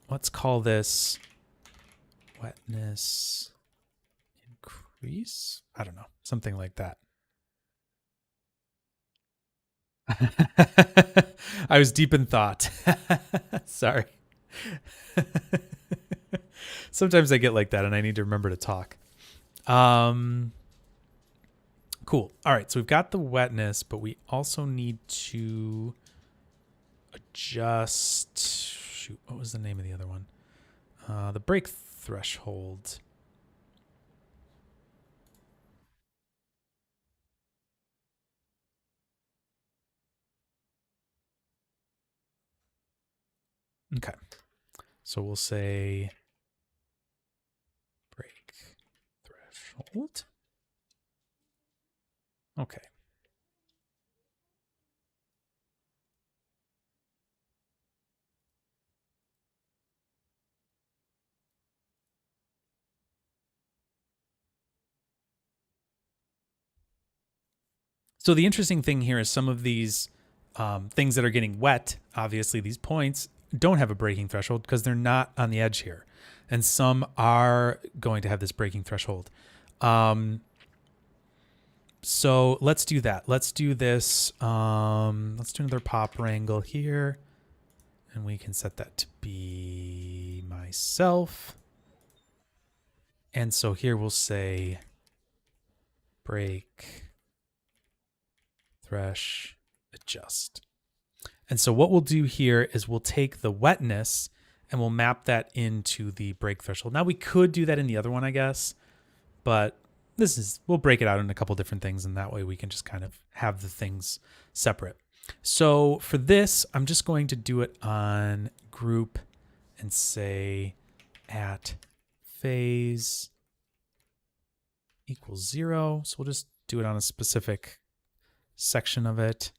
let's call this wetness increase. I don't know, something like that. I was deep in thought. Sorry. Sometimes I get like that and I need to remember to talk. Cool. All right, so we've got the wetness, but we also need to adjust. Shoot, what was the name of the other one? The break threshold. Okay. So we'll say break threshold. Okay. So the interesting thing here is some of these things that are getting wet, obviously these points, don't have a breaking threshold because they're not on the edge here. And some are going to have this breaking threshold. So let's do that. Let's do this. Let's do another pop wrangle here. And we can set that to be myself. And so here we'll say break, thresh, adjust. And so what we'll do here is we'll take the wetness and we'll map that into the break threshold. Now we could do that in the other one, I guess, but we'll break it out in a couple different things, and that way we can just kind of have the things separate. So for this, I'm just going to do it on group and say at phase equals 0. So we'll just do it on a specific section of it.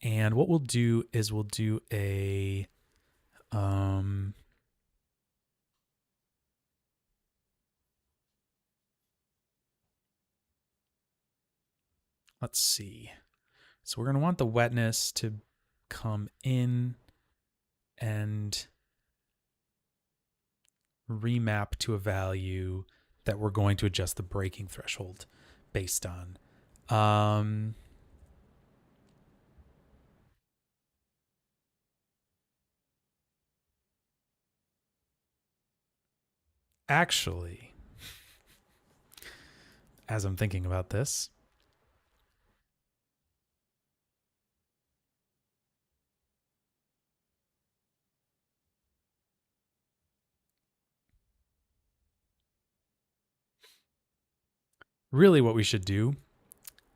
And what we'll do is we'll do a let's see. So we're going to want the wetness to come in and remap to a value that we're going to adjust the breaking threshold based on. Actually, as I'm thinking about this, really what we should do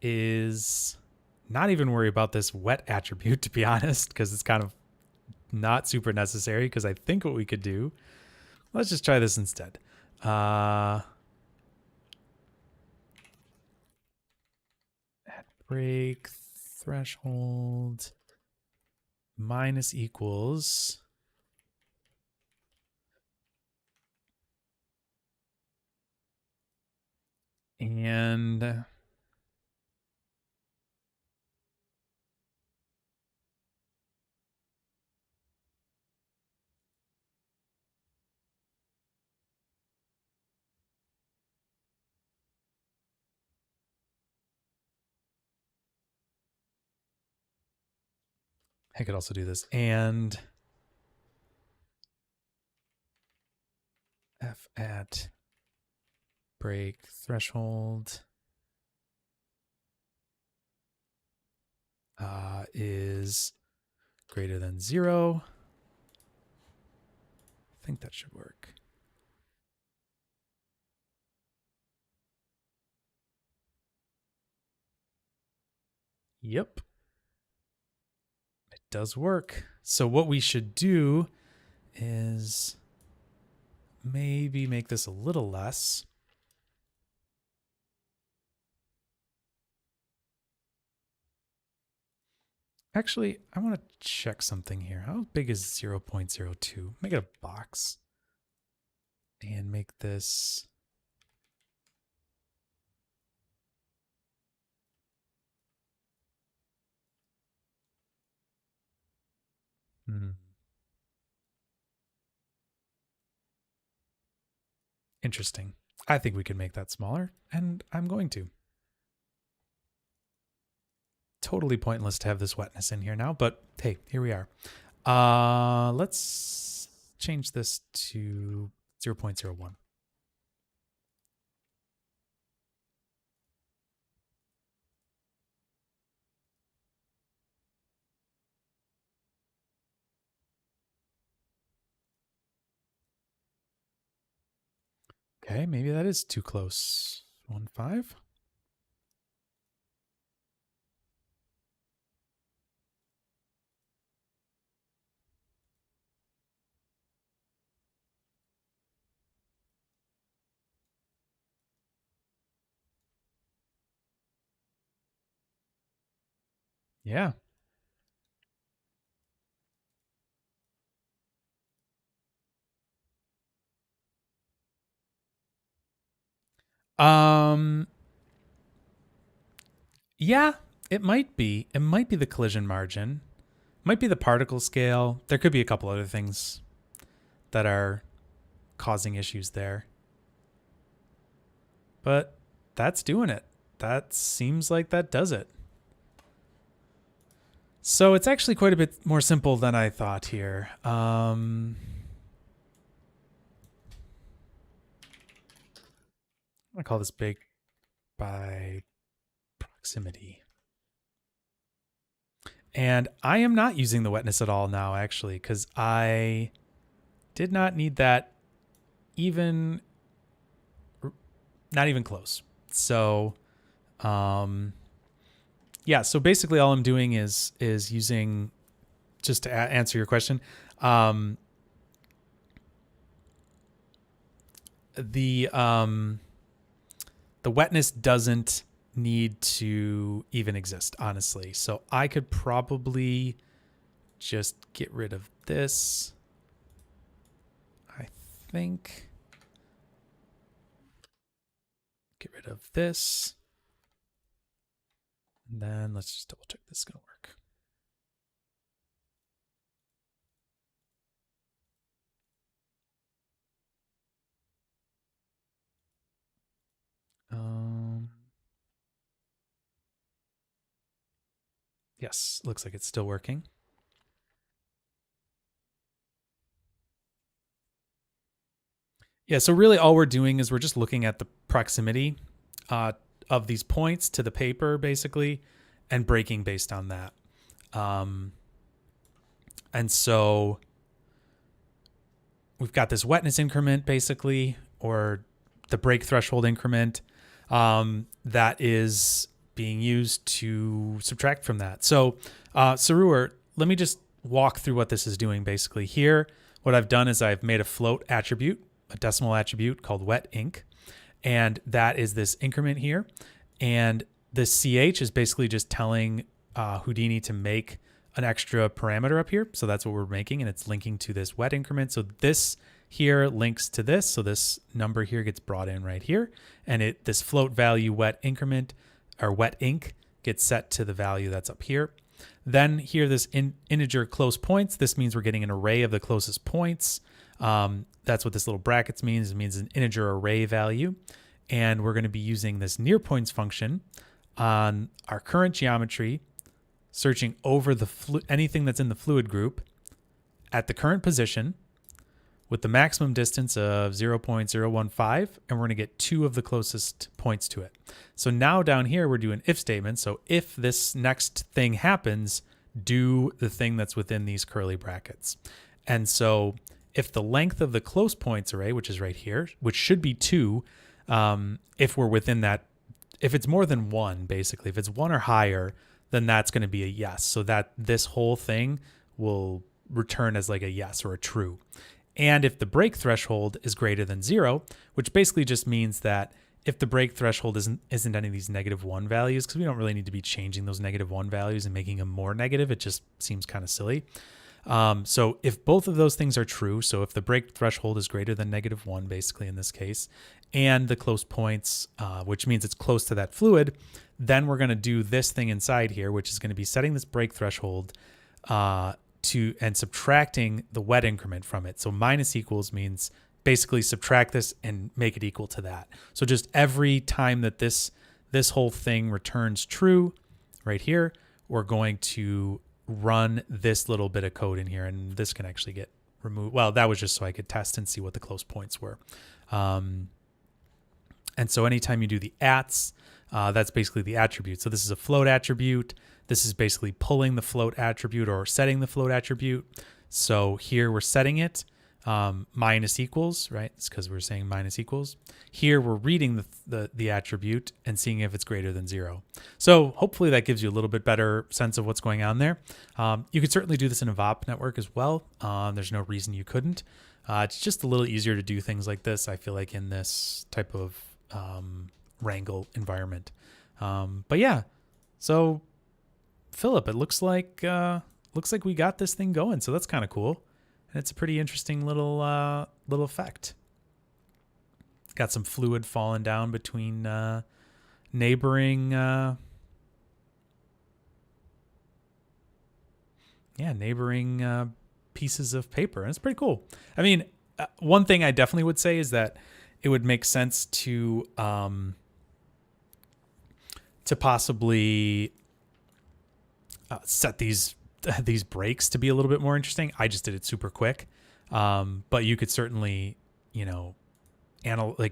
is not even worry about this wet attribute, to be honest, because it's kind of not super necessary. Because I think what we could do, let's just try this instead. At break threshold minus equals and I could also do this and f at break threshold is greater than 0. I think that should work. Yep. It does work. So what we should do is maybe make this a little less. Actually, I want to check something here. How big is 0.02? Make it a box. And make this... Interesting. I think we can make that smaller, and I'm going to. Totally pointless to have this wetness in here now, but hey, here we are. Let's change this to 0.01. Okay, maybe that is too close. 1.5. Yeah. Yeah, it might be. It might be the collision margin. Might be the particle scale. There could be a couple other things that are causing issues there. But that's doing it. That seems like that does it. So it's actually quite a bit more simple than I thought here. I call this big by proximity. And I am not using the wetness at all now, actually, because I did not need that even, not even close. So, yeah, so basically all I'm doing is using, just to answer your question, the wetness doesn't need to even exist, honestly. So I could probably just get rid of this. I think. Get rid of this. And then let's just double check this is going to work. Yes, looks like it's still working. Yeah, so really all we're doing is we're just looking at the proximity of these points to the paper, basically, and breaking based on that. And so we've got this wetness increment, basically, or the break threshold increment that is being used to subtract from that. So, Sarur, let me just walk through what this is doing, basically. Here, what I've done is I've made a float attribute, a decimal attribute called wet ink, and that is this increment here. And the CH is basically just telling Houdini to make an extra parameter up here. So that's what we're making, and it's linking to this wet increment. So this here links to this. So this number here gets brought in right here, and this float value wet increment or wet ink gets set to the value that's up here. Then here, this integer close points, this means we're getting an array of the closest points. That's what this little brackets means. It means an integer array value. And we're going to be using this near points function on our current geometry, searching over anything that's in the fluid group at the current position with the maximum distance of 0.015, and we're going to get 2 of the closest points to it. So now down here, we're doing if statements. So if this next thing happens, do the thing that's within these curly brackets. And so if the length of the close points array, which is right here, which should be 2, if we're within that, if it's more than 1, basically, if it's 1 or higher, then that's going to be a yes. So that this whole thing will return as like a yes or a true. And if the break threshold is greater than 0, which basically just means that if the break threshold isn't any of these -1 values, because we don't really need to be changing those -1 values and making them more negative, it just seems kind of silly. So if both of those things are true, so if the break threshold is greater than -1, basically in this case, and the close points, which means it's close to that fluid, then we're going to do this thing inside here, which is going to be setting this break threshold and subtracting the wet increment from it. So minus equals means basically subtract this and make it equal to that. So just every time that this whole thing returns true right here, we're going to run this little bit of code in here, and this can actually get removed. Well, that was just so I could test and see what the close points were. And so anytime you do the ats, that's basically the attribute. So this is a float attribute. This is basically pulling the float attribute or setting the float attribute. So here we're setting it minus equals, right? It's because we're saying minus equals. Here we're reading the attribute and seeing if it's greater than 0. So hopefully that gives you a little bit better sense of what's going on there. You could certainly do this in a VOP network as well. There's no reason you couldn't. It's just a little easier to do things like this, I feel like, in this type of wrangle environment. But yeah, so Philip, it looks like we got this thing going, so that's kind of cool, and it's a pretty interesting little effect. Got some fluid falling down between neighboring pieces of paper, and it's pretty cool. I mean, one thing I definitely would say is that it would make sense to possibly set these breaks to be a little bit more interesting. I just did it super quick, but you could certainly,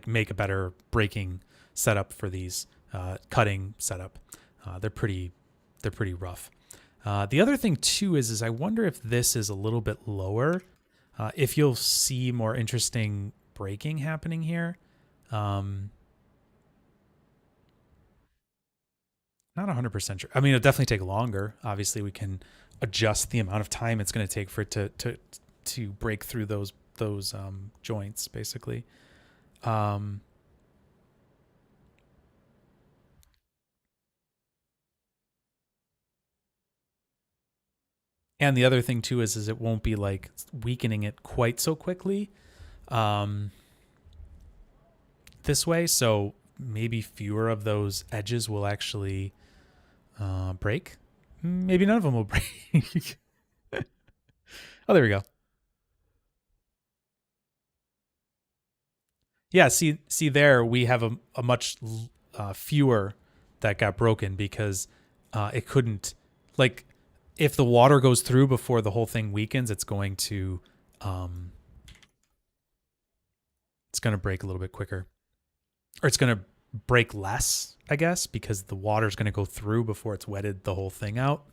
make a better breaking setup for these cutting setup. They're pretty rough. The other thing too is I wonder if this is a little bit lower, if you'll see more interesting breaking happening here. Not 100% sure. I mean, it'll definitely take longer. Obviously, we can adjust the amount of time it's going to take for it to break through those joints, basically. And the other thing too is it won't be like weakening it quite so quickly this way. So maybe fewer of those edges will actually Break. Maybe none of them will break. Oh, there we go. Yeah, see there we have a much fewer that got broken because it couldn't, like, if the water goes through before the whole thing weakens, um, it's going to break a little bit quicker, or it's going to break less, I guess, because the water's going to go through before it's wetted the whole thing out.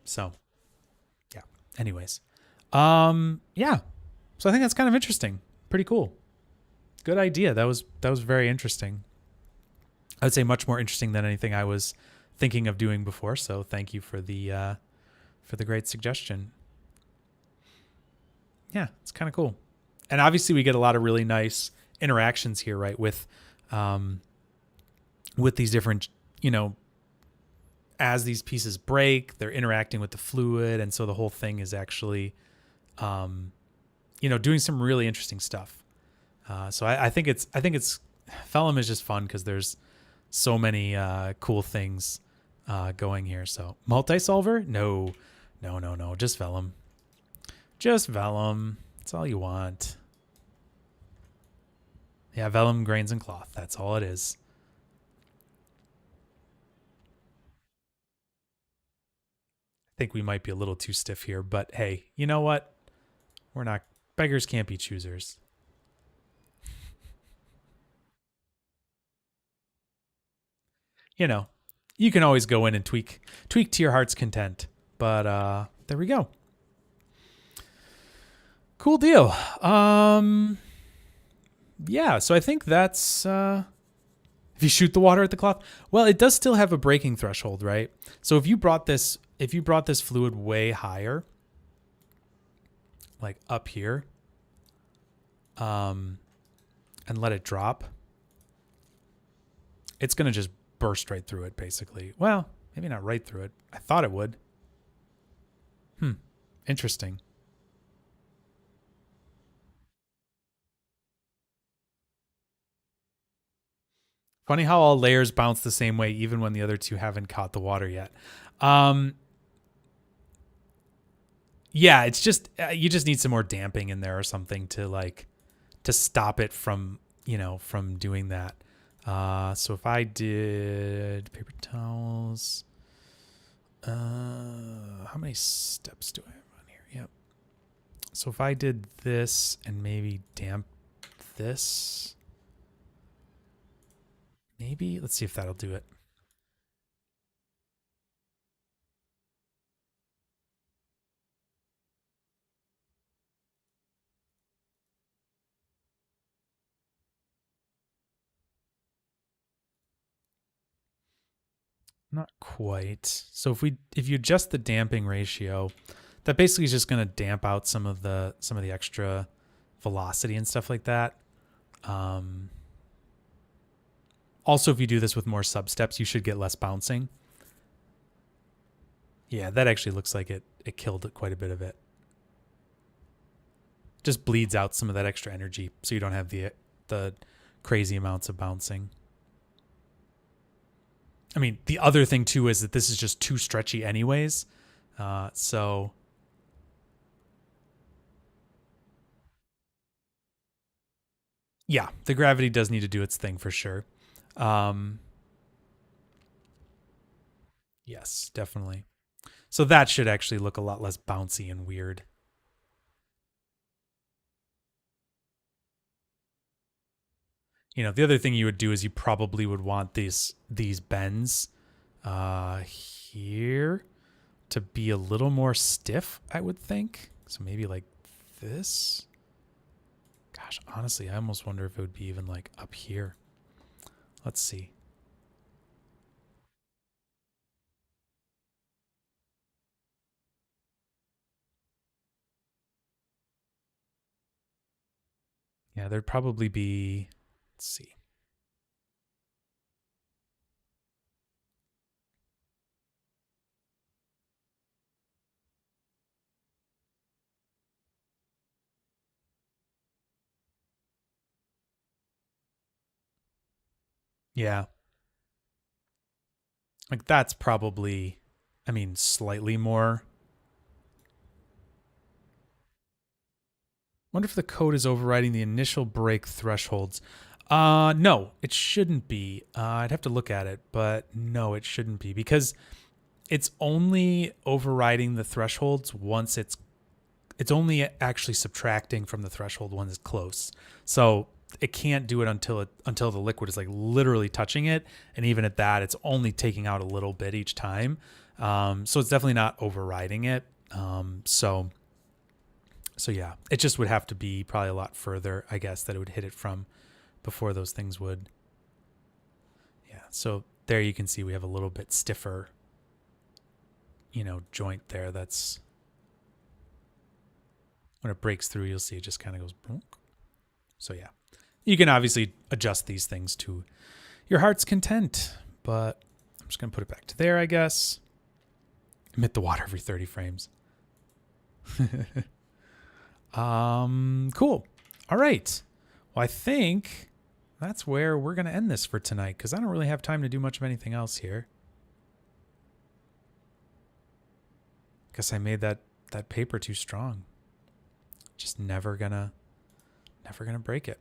So yeah. Anyways, yeah. So I think that's kind of interesting. Pretty cool. Good idea. That was very interesting. I would say much more interesting than anything I was thinking of doing before. So thank you for the great suggestion. Yeah, it's kind of cool. And obviously we get a lot of really nice interactions here, right? Um, with these different, you know, as these pieces break, they're interacting with the fluid, and so the whole thing is actually, um, doing some really interesting stuff. So I think it's Vellum is just fun because there's so many cool things going here. So multi-solver? No, no, no, no. Just Vellum. Just Vellum. That's all you want. Yeah, Vellum, grains, and cloth. That's all it is. I think we might be a little too stiff here, but hey, you know what? We're not, beggars can't be choosers. You know, you can always go in and tweak to your heart's content. But there we go. Cool deal. Yeah, so I think that's if you shoot the water at the cloth, well, it does still have a breaking threshold, right? So if you brought this fluid way higher, like up here, um, and let it drop, it's gonna just burst right through it, basically. Well, maybe not right through it. I thought it would. Hmm. Interesting. Funny how all layers bounce the same way, even when the other two haven't caught the water yet. Um, yeah, it's just you just need some more damping in there or something to like to stop it from from doing that. So if I did paper towels, how many steps do I have on here? Yep. So if I did this and maybe damp this, maybe let's see if that'll do it. Not quite. So if you adjust the damping ratio, that basically is just going to damp out some of the extra velocity and stuff like that. Um, Also, if you do this with more sub steps, you should get less bouncing. Yeah, that actually looks like it killed quite a bit of it. Just bleeds out some of that extra energy, so you don't have the crazy amounts of bouncing. I mean, the other thing too is that this is just too stretchy, anyways. So yeah, the gravity does need to do its thing for sure. Um, yes, definitely. So that should actually look a lot less bouncy and weird. The other thing you would do is you probably would want these bends here to be a little more stiff, I would think. So maybe like this. Gosh, honestly, I almost wonder if it would be even like up here. Let's see. Yeah, there'd probably be, let's see. Yeah. Like that's probably, I mean, slightly more. Wonder if the code is overriding the initial break thresholds. No, it shouldn't be. I'd have to look at it, but no, it shouldn't be because it's only overriding the thresholds once it's only actually subtracting from the threshold when it's close. So it can't do it until the liquid is like literally touching it, and even at that, it's only taking out a little bit each time. So it's definitely not overriding it. So yeah, it just would have to be probably a lot further, I guess, that it would hit it from before those things would. Yeah. So there you can see we have a little bit stiffer, joint there. That's when it breaks through, you'll see it just kind of goes. Boom. So yeah, you can obviously adjust these things to your heart's content, but I'm just going to put it back to there, I guess. Emit the water every 30 frames. Cool. All right. Well, I think that's where we're going to end this for tonight because I don't really have time to do much of anything else here. Guess I made that paper too strong. Just never gonna break it.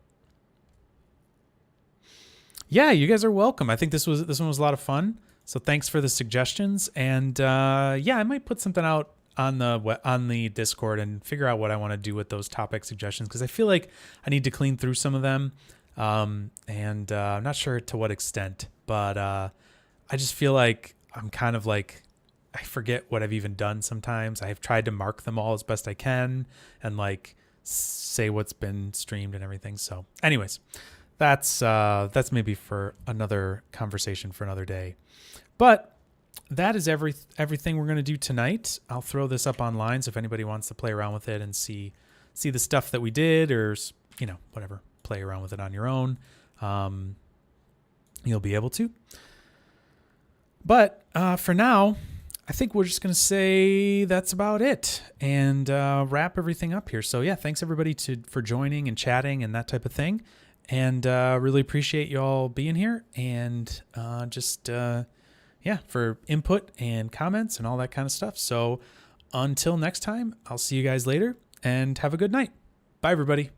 Yeah, you guys are welcome. I think this one was a lot of fun. So thanks for the suggestions. And yeah, I might put something out on the Discord and figure out what I want to do with those topic suggestions because I feel like I need to clean through some of them. And I'm not sure to what extent, but I just feel like I'm kind of like I forget what I've even done sometimes. I've tried to mark them all as best I can and like say what's been streamed and everything. So anyways, that's maybe for another conversation for another day. But that is everything we're going to do tonight. I'll throw this up online. So if anybody wants to play around with it and see the stuff that we did or, whatever, play around with it on your own, you'll be able to. But for now, I think we're just going to say that's about it and wrap everything up here. So yeah, thanks everybody for joining and chatting and that type of thing. And really appreciate you all being here and for input and comments and all that kind of stuff. So until next time, I'll see you guys later and have a good night. Bye, everybody.